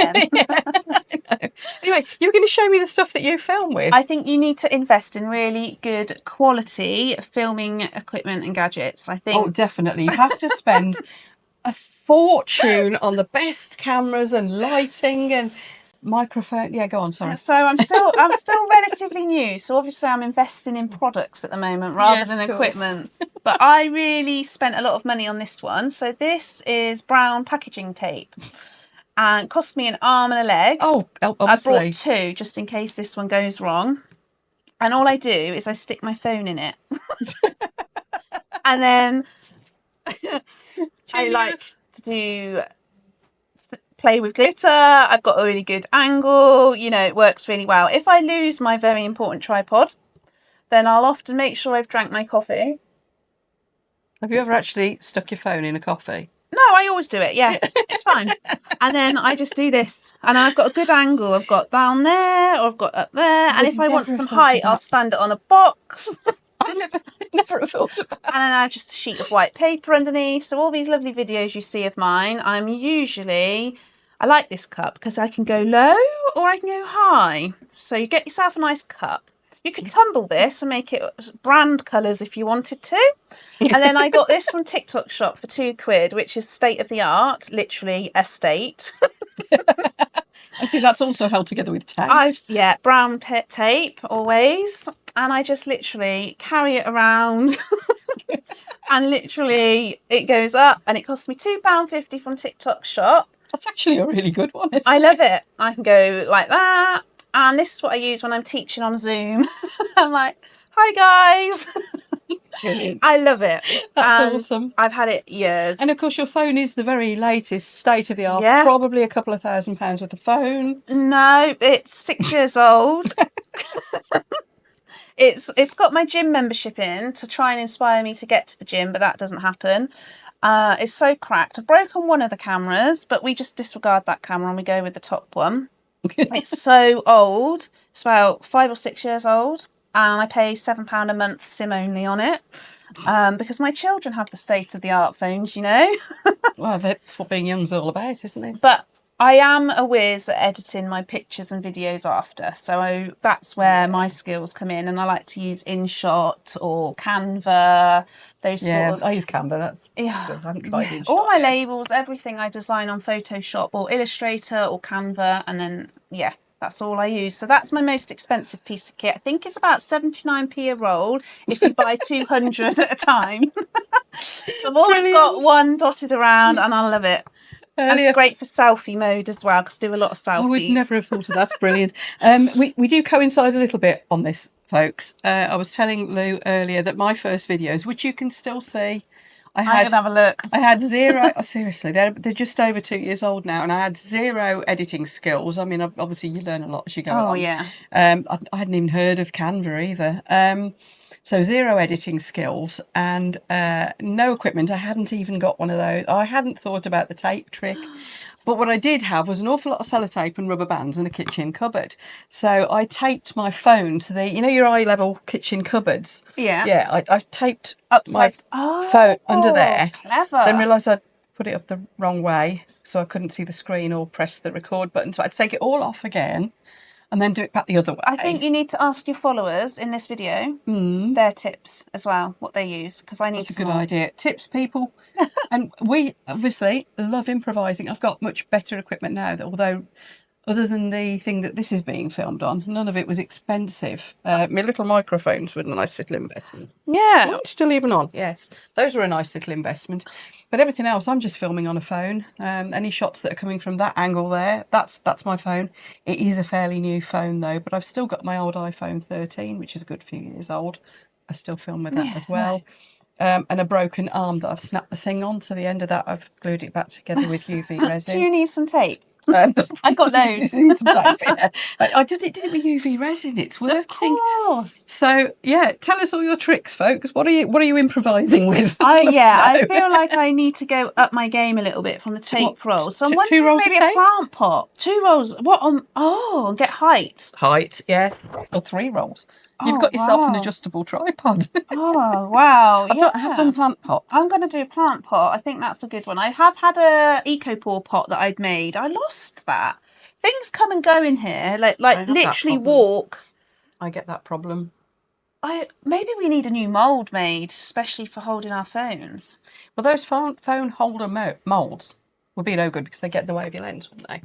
Anyway, you were going to show me the stuff that you film with. I think you need to invest in really good quality filming equipment and gadgets. I think. Oh, definitely. You have to spend a fortune on the best cameras and lighting and microphone. Yeah, go on, sorry. So I'm still relatively new, so obviously I'm investing in products at the moment rather than equipment. But I really spent a lot of money on this one. So this is brown packaging tape and it cost me an arm and a leg. Oh, obviously. I brought two just in case this one goes wrong. And all I do is I stick my phone in it. And then I like to play with glitter. I've got a really good angle. You know, it works really well. If I lose my very important tripod, then I'll often make sure I've drank my coffee. Have you ever actually stuck your phone in a coffee? No, I always do it. Yeah, it's fine. And then I just do this. And I've got a good angle. I've got down there or I've got up there. And if I want some height, I'll stand it on a box. I never thought of that. And then I have just a sheet of white paper underneath. So all these lovely videos you see of mine, I like this cup because I can go low or I can go high. So you get yourself a nice cup. You could tumble this and make it brand colours if you wanted to. And then I got this from TikTok shop for £2, which is state of the art, literally estate. I see that's also held together with tape. Brown tape always. And I just literally carry it around. And literally it goes up, and it cost me £2.50 from TikTok shop. That's actually a really good one, isn't I it? love it. I can go like that. And this is what I use when I'm teaching on Zoom. I'm like, hi guys. Brilliant. I love it. That's awesome. I've had it years. And of course your phone is the very latest, state of the art, Yeah. probably a couple of £1,000 worth of phone. No, it's 6 years old. It's got my gym membership in to try and inspire me to get to the gym, but that doesn't happen. It's so cracked. I've broken one of the cameras, but we just disregard that camera and we go with the top one. It's so old. It's about 5 or 6 years old, and I pay £7 a month SIM only on it, because my children have the state of the art phones, you know. Well, that's what being young's all about, isn't it? But I am a whiz at editing my pictures and videos after, so that's where my skills come in, and I like to use InShot or Canva, those sort of... I use Canva, that's good. I haven't tried InShot all my yet. labels, everything I design on Photoshop or Illustrator or Canva, and then, that's all I use. So that's my most expensive piece of kit. I think it's about 79p a roll if you buy 200 at a time. So I've always got one dotted around, and I love it. And it's great for selfie mode as well, because I do a lot of selfies. I would never have thought of that. That's brilliant. We do coincide a little bit on this, folks. I was telling Lou earlier that my first videos, which you can still see, I can have a look. I had zero. Seriously, they're just over 2 years old now, and I had zero editing skills. I mean, obviously you learn a lot as you go along. Oh yeah. I hadn't even heard of Canva either. So zero editing skills and no equipment. I hadn't even got one of those. I hadn't thought about the tape trick. But what I did have was an awful lot of sellotape and rubber bands and a kitchen cupboard. So I taped my phone to the, your eye-level kitchen cupboards. Yeah. Yeah, I taped Upside. my phone under there. Clever. Then realised I'd put it up the wrong way, so I couldn't see the screen or press the record button. So I'd take it all off again and then do it back the other way. I think you need to ask your followers in this video their tips as well, what they use, because I need That's a some good more. idea. Tips, people. And we obviously love improvising. I've got much better equipment now, although other than the thing that this is being filmed on, none of it was expensive. My little microphones were a nice little investment. Yeah. Oh, it's still even on, yes. Those were a nice little investment. But everything else, I'm just filming on a phone. Any shots that are coming from that angle there, that's my phone. It is a fairly new phone, though, but I've still got my old iPhone 13, which is a good few years old. I still film with that as well. And a broken arm that I've snapped the thing on. To the end of that, I've glued it back together with UV resin. Do you need some tape? I got loads. I did it with UV resin. It's working. Of course. So yeah, tell us all your tricks, folks. What are you improvising with? I feel like I need to go up my game a little bit from the tape roll. So I'm wondering 2 rolls maybe of a tape? plant pot. 2 rolls. What on? Oh, and get height. Height, yes, or 3 rolls. You've got yourself an adjustable tripod. Oh wow! I have done plant pots. I'm going to do a plant pot. I think that's a good one. I have had a EcoPore pot that I'd made. I lost that. Things come and go in here. Like literally walk. I get that problem. Maybe we need a new mould made, especially for holding our phones. Well, those phone holder moulds would be no good because they get in the way of your lens, wouldn't they?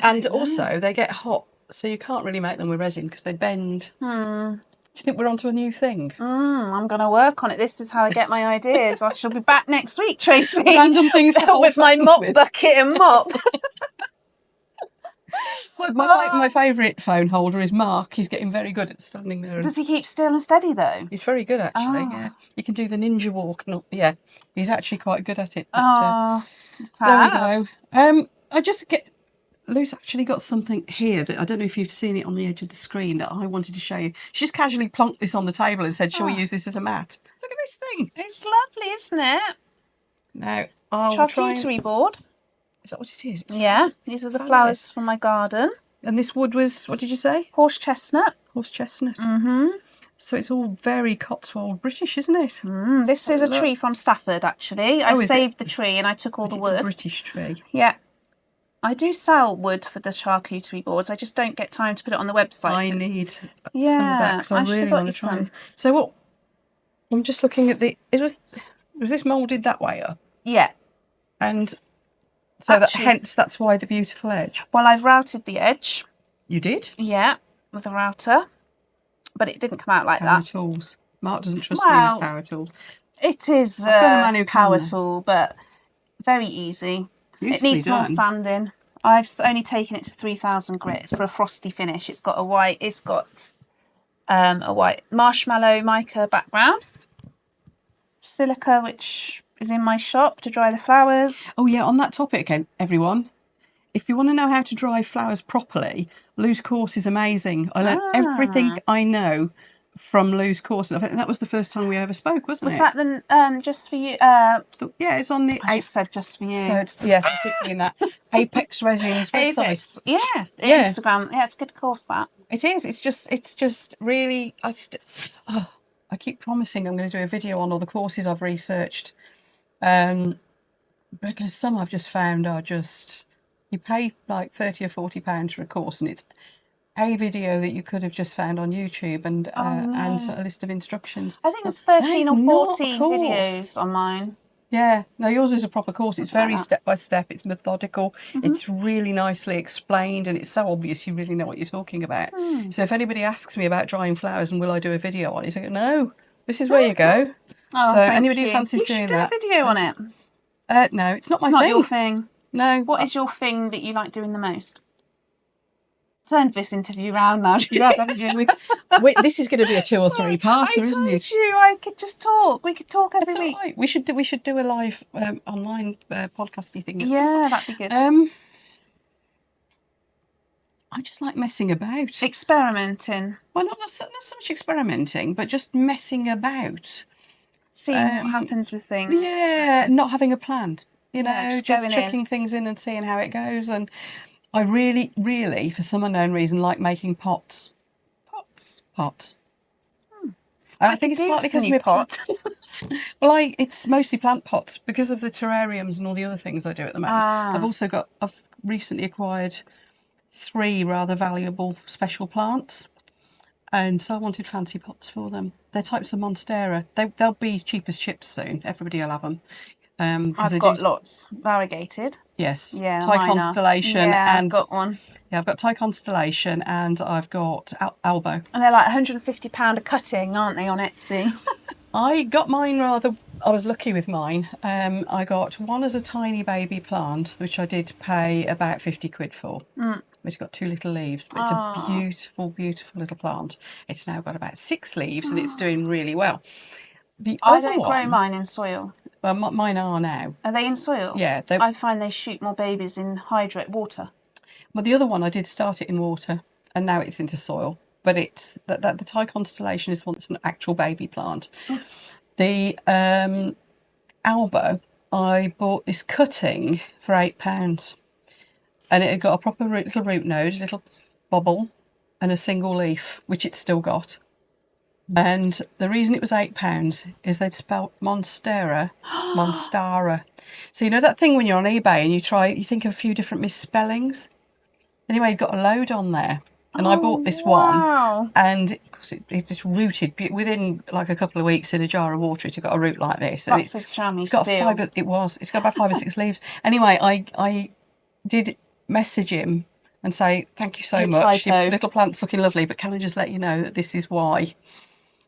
And also they get hot, so you can't really make them with resin because they bend. Do you think we're onto a new thing? I'm going to work on it. This is how I get my ideas. I shall be back next week, Tracy. Random things to with my mop bucket and mop. Well, my favourite phone holder is Mark. He's getting very good at standing there. Does he keep still and steady though? He's very good actually. Yeah, you can do the ninja walk. And he's actually quite good at it. But, there we go. I just get. Lou's actually got something here that I don't know if you've seen it on the edge of the screen that I wanted to show you. She just casually plonked this on the table and said, shall we use this as a mat? Look at this thing. It's lovely, isn't it? Now, I'll try... Charcuterie board. Is that what it is? These are the flowers from my garden. And this wood was, what did you say? Horse chestnut. Horse chestnut. So it's all very Cotswold British, isn't it? This is a tree from Stafford, actually. I saved the tree and I took all the wood. It's a British tree. Yeah. I do sell wood for the charcuterie boards. I just don't get time to put it on the website. I need some of that because I really want to try it. So what? I'm just looking at was this moulded that way up? Yeah. And so that's why the beautiful edge. Well, I've routed the edge. You did? Yeah, with a router, but it didn't come out like Power that. tools. Mark doesn't trust me with power tools. It is a power tool, but very easy. It needs more sanding. I've only taken it to 3,000 grit for a frosty finish. It's got a white marshmallow mica background. Silica, which is in my shop to dry the flowers. Oh yeah, on that topic, everyone, if you want to know how to dry flowers properly, Lou's course is amazing. I learned everything I know from Lou's course. I think that was the first time we ever spoke, wasn't it? Was that the just for you? Yeah, it's on the. I just said just for you. So yes, I'm thinking that Apex Resin's website. Yeah, Instagram. Yeah, it's a good course. That it is. It's just really. I keep promising I'm going to do a video on all the courses I've researched, because some I've just found are just, you pay like £30 or £40 for a course, and it's a video that you could have just found on YouTube and a list of instructions. I think there's 13 or 14 videos on mine. Yeah, no, yours is a proper course. It's very step by step. It's methodical. It's really nicely explained, and it's so obvious you really know what you're talking about. So if anybody asks me about drying flowers and will I do a video on it, I go, no, this is where you go. So anybody who fancies doing that, do a video on it. No, it's not my thing. Not your thing. No. What is your thing that you like doing the most? Turned this interview round now. You have, haven't you? This is going to be a 2 or 3 parter, isn't it? I told you I could just talk. We could talk every week. Right. We should do a live online podcasty thing. Yeah, that'd be good. I just like messing about. Experimenting. Well, not so much experimenting, but just messing about. Seeing what happens with things. Yeah, not having a plan. Just chucking things in and seeing how it goes. And I really, really, for some unknown reason, like making pots. Pots. I think it's partly because of my pot. Well, it's mostly plant pots because of the terrariums and all the other things I do at the moment. I've recently acquired 3 rather valuable special plants, and so I wanted fancy pots for them. They're types of Monstera. They'll be cheap as chips soon. Everybody will have them. I've got lots variegated. Yes. Yeah. Thai Constellation. Yeah, and I've got one. Yeah, I've got Thai Constellation and I've got Albo. And they're like £150 a cutting, aren't they, on Etsy? I got mine I was lucky with mine. I got one as a tiny baby plant, which I did pay about 50 quid for. Which got 2 little leaves, but it's a beautiful, beautiful little plant. It's now got about 6 leaves and it's doing really well. I don't grow mine in soil. Well, mine are now. Are they in soil? Yeah. I find they shoot more babies in hydrate water. Well, the other one, I did start it in water and now it's into soil. But it's the Thai Constellation is one that's an actual baby plant. The Albo, I bought this cutting for £8. And it had got a proper little root node, a little bobble, and a single leaf, which it's still got. And the reason it was £8 is they'd spelt Monstera. So you know that thing when you're on eBay and you think of a few different misspellings? Anyway, it got a load on there. And I bought this one, and of course it just rooted within like a couple of weeks in a jar of water. It got a root like this. That's a jammy It's got steal. It's got about 5 or 6 leaves. Anyway, I did message him and say, thank you so much. Your little plant's looking lovely, but can I just let you know that this is why?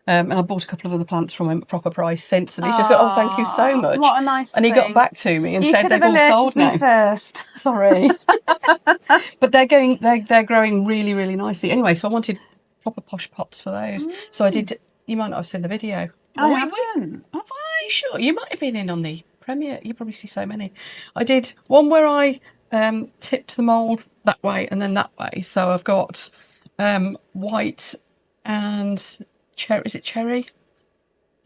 And I bought a couple of other plants from him at a proper price since, and he's just said, thank you so much. What a nice And he got back to me and said they've all sold now. now. First. Sorry. But they're growing really, really nicely. Anyway, so I wanted proper posh pots for those. So I did. You might not have seen the video. I haven't. Have I? Sure. You might have been in on the premiere. You probably see so many. I did one where I tipped the mould that way and then that way. So I've got white and cherry. Is it cherry?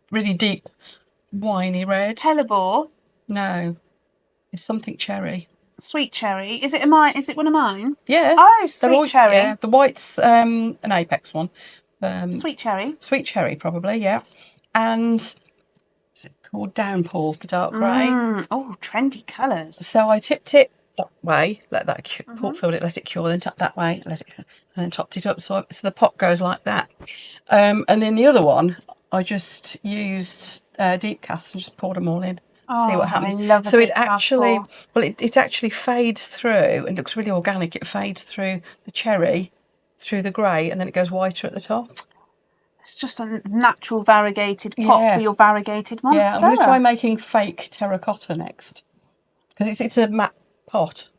Really deep, winey red. Hellebore? No, it's something cherry. Sweet cherry. Is it mine? Is it one of mine? Yeah. Oh, sweet cherry. Yeah, the white's an Apex one. Sweet cherry. Sweet cherry, probably. Yeah. And is it called Downpour, the dark grey? Oh, trendy colours. So I tipped it hot way, let that filled it, let it cure, then tap that way, let it, and then topped it up. So the pot goes like that. And then the other one, I just used deep casts and just poured them all in. See what happens. I love so a it deep actually, cast well, it actually fades through and looks really organic. It fades through the cherry, through the grey, and then it goes whiter at the top. It's just a natural variegated pot for your variegated monstera. Yeah, I'm going to try making fake terracotta next because it's a matte pot.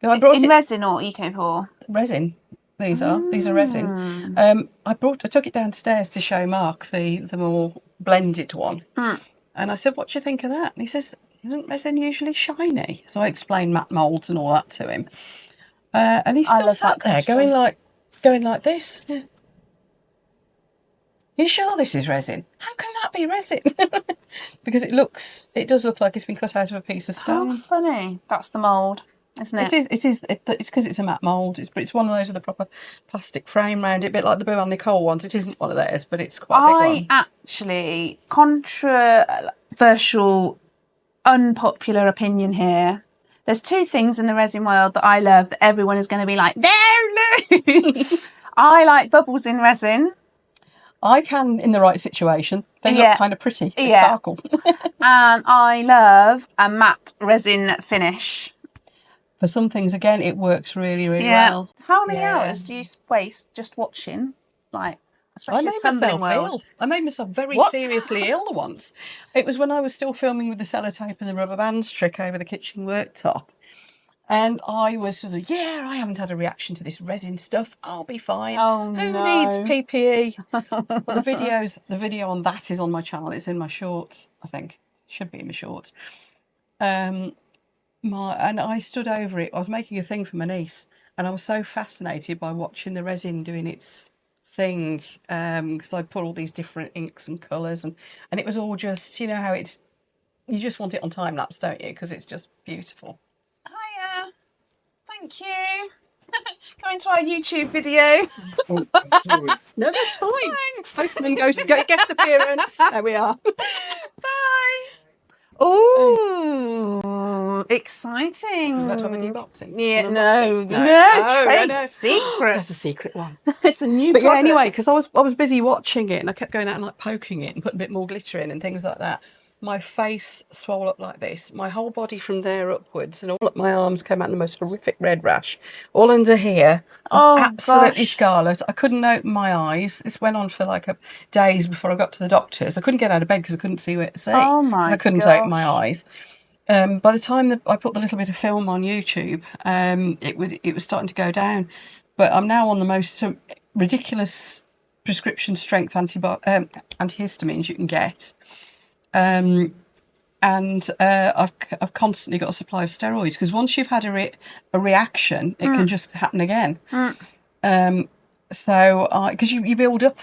I brought in resin or eco-pour? Resin. These are resin. I took it downstairs to show Mark the more blended one, and I said, "What do you think of that?" And he says, "Isn't resin usually shiny?" So I explained matte moulds and all that to him, and he still sat there going like this. Yeah. You sure this is resin? How can that be resin? Because it does look like it's been cut out of a piece of stone. How funny! That's the mould, isn't it? It is. It's because it's a matte mould. It's one of those with a proper plastic frame around it, a bit like the Boo and Nicole ones. It isn't one of theirs, but it's quite a big one. Actually, controversial, unpopular opinion here. There's two things in the resin world that I love that everyone is going to be like, no. I like bubbles in resin. I can in the right situation. They look kind of pretty. They sparkle. And I love a matte resin finish. For some things, again, it works really, really well. How many hours do you waste just watching? Like, especially I made myself very seriously ill once. It was when I was still filming with the sellotape and the rubber bands trick over the kitchen worktop. And I was sort of, I haven't had a reaction to this resin stuff. I'll be fine. Oh, Who needs PPE? Well, the video on that is on my channel. It's in my shorts, I think. It should be in my shorts. And I stood over it. I was making a thing for my niece, and I was so fascinated by watching the resin doing its thing, because I put all these different inks and colours, and it was all just, you know how you just want it on time lapse, don't you? Because it's just beautiful. Thank you. Go into our YouTube video. Oh, sorry. No, that's fine. Thanks. Both of them guest appearance. There we are. Bye. Oh, exciting. Would you like to have a deboxing? Yeah, no, trade secrets. That's a secret one. It's a new But product. yeah, anyway, because I was busy watching it and I kept going out and like poking it and putting a bit more glitter in and things like that. My face swelled up like this. My whole body from there upwards and all up my arms came out in the most horrific red rash. All under here was absolutely scarlet. I couldn't open my eyes. This went on for like days before I got to the doctors. I couldn't get out of bed because I couldn't see where to see. Oh my I couldn't open my eyes. By the time that I put the little bit of film on YouTube, it was starting to go down. But I'm now on the most ridiculous prescription strength antihistamines you can get. And I've constantly got a supply of steroids because once you've had a reaction, it can just happen again. So because you build up,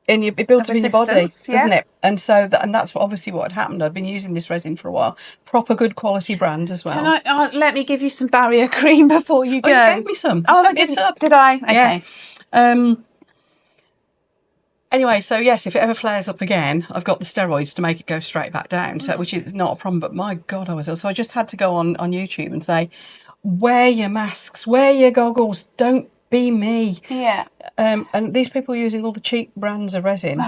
and it builds up in your body, doesn't it? And so that's obviously what had happened. I'd been using this resin for a while, proper good quality brand as well. Let me give you some barrier cream before you go. You gave me some. Did I? Okay. Yeah. Anyway, so yes, if it ever flares up again, I've got the steroids to make it go straight back down, so which is not a problem. But my God, I was ill. So I just had to go on YouTube and say, wear your masks, wear your goggles, don't be me. Yeah. And these people using all the cheap brands of resin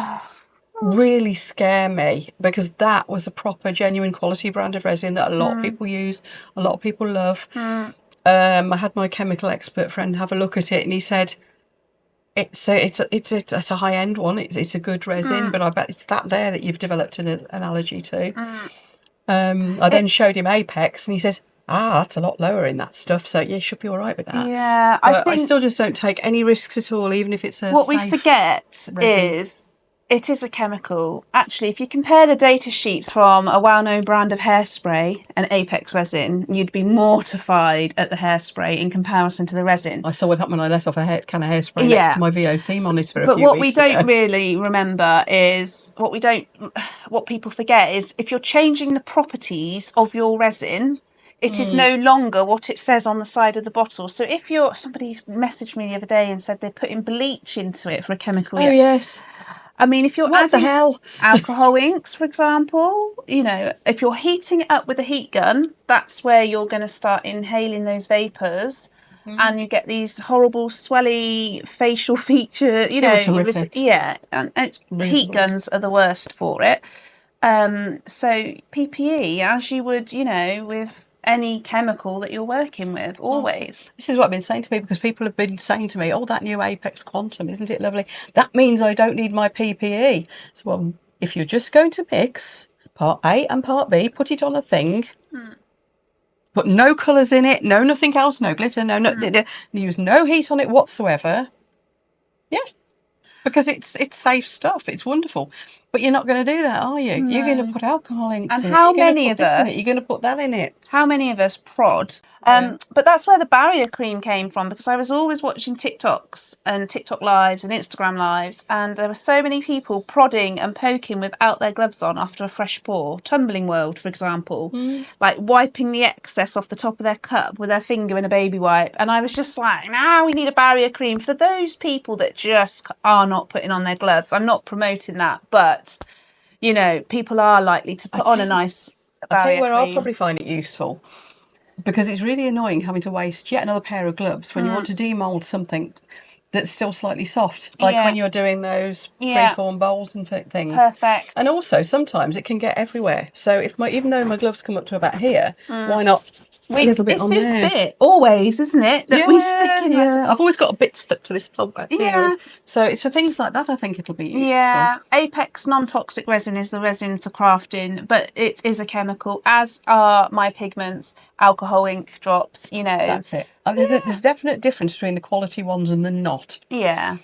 really scare me because that was a proper, genuine quality brand of resin that a lot of people use, a lot of people love. I had my chemical expert friend have a look at it and he said, it's a high end one. It's a good resin, but I bet it's that you've developed an allergy to. I then showed him Apex, and he says, that's a lot lower in that stuff. So yeah, you should be all right with that. Yeah, but I still just don't take any risks at all, even if it's a what safe we forget resin. is. It is a chemical. Actually, if you compare the data sheets from a well-known brand of hairspray and Apex resin, you'd be mortified at the hairspray in comparison to the resin. I saw what happened when I let off a can of hairspray next to my VOC monitor. But what we don't really remember is what people forget is if you're changing the properties of your resin, it is no longer what it says on the side of the bottle. So if somebody messaged me the other day and said they're putting bleach into it for a chemical. Oh yes. I mean, if you're What the adding hell? alcohol inks, for example, you know, if you're heating it up with a heat gun, that's where you're going to start inhaling those vapors. And you get these horrible, swelly facial feature, you know. It was horrific. And heat Really guns are the worst for it. So PPE, as you would, you know, with any chemical that you're working with, always. This is what I've been saying to people, because people have been saying to me, oh, that new Apex Quantum, isn't it lovely? That means I don't need my PPE. So, well, if you're just going to mix part A and part B, put it on a thing, put no colours in it, no nothing else, no glitter, use no heat on it whatsoever. Yeah, because it's safe stuff. It's wonderful. But you're not going to do that, are you? No. You're going to put alcohol inks And in how it. You're many going to put of this in us- it. You're going to put that in it. How many of us prod? But that's where the barrier cream came from, because I was always watching TikToks and TikTok lives and Instagram lives, and there were so many people prodding and poking without their gloves on after a fresh pour. Tumbling World, for example, like wiping the excess off the top of their cup with their finger in a baby wipe. And I was just like, now we need a barrier cream for those people that just are not putting on their gloves. I'm not promoting that, but, you know, people are likely to put on a nice barrier I'll tell you where cream. I'll probably find it useful, because it's really annoying having to waste yet another pair of gloves when you want to demould something that's still slightly soft, like when you're doing those freeform bowls and things. Perfect. And also sometimes it can get everywhere. So if even though my gloves come up to about here, why not a little bit on this there? bit always, isn't it, that we stick in? I've always got a bit stuck to this plug back Yeah. here. So it's for things like that I think it'll be useful. Yeah, Apex non-toxic resin is the resin for crafting, but it is a chemical, as are my pigments, alcohol ink drops, you know. That's it. There's a definite difference between the quality ones and the not. Yeah.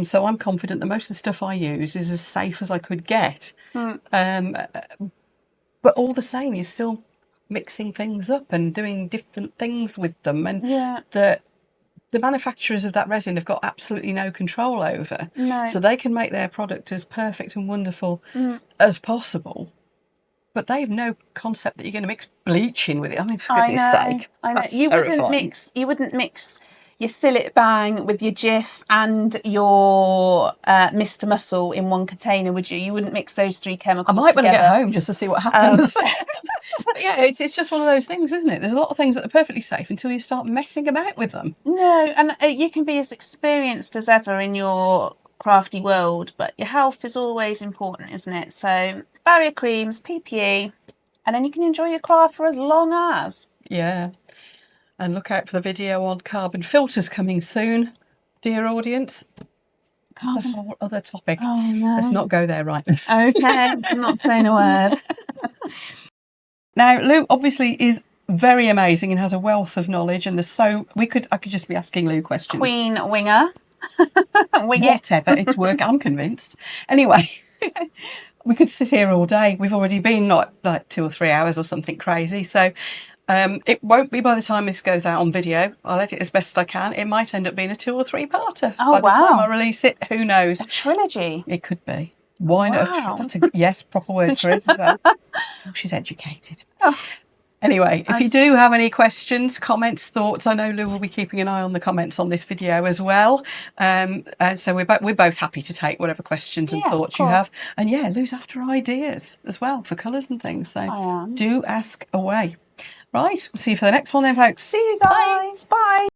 So I'm confident that most of the stuff I use is as safe as I could get. But all the same, you're still mixing things up and doing different things with them. And the manufacturers of that resin have got absolutely no control over. No. So they can make their product as perfect and wonderful as possible. But they've no concept that you're going to mix bleach in with it. I mean, for goodness sake. I know. That's You wouldn't mix your Sillet Bang with your Jif and your Mr. Muscle in one container, would you? You wouldn't mix those three chemicals I might together. when I get home just to see what happens. But yeah, it's just one of those things, isn't it? There's a lot of things that are perfectly safe until you start messing about with them. No, and you can be as experienced as ever in your crafty world, but your health is always important, isn't it? So barrier creams, PPE, and then you can enjoy your craft for as long as. Yeah. And look out for the video on carbon filters coming soon, dear audience. That's a whole other topic. Oh, no. Let's not go there right now. Okay, I'm not saying a word. Now, Lou obviously is very amazing and has a wealth of knowledge, and I could just be asking Lou questions. Queen winger. Whatever, it's work, I'm convinced. Anyway, we could sit here all day. We've already been like 2 or 3 hours or something crazy. So it won't be by the time this goes out on video. I'll edit as best I can. It might end up being a 2 or 3-parter. Oh, by the time I release it, who knows? A trilogy. It could be. Why not? Wow. That's a proper word for it as well. So she's educated. Anyway, if you do have any questions, comments, thoughts, I know Lou will be keeping an eye on the comments on this video as well. So we're both happy to take whatever questions and thoughts you have. And yeah, Lou's after ideas as well for colours and things. So do ask away. Right, we'll see you for the next one then, folks. See you guys. Bye.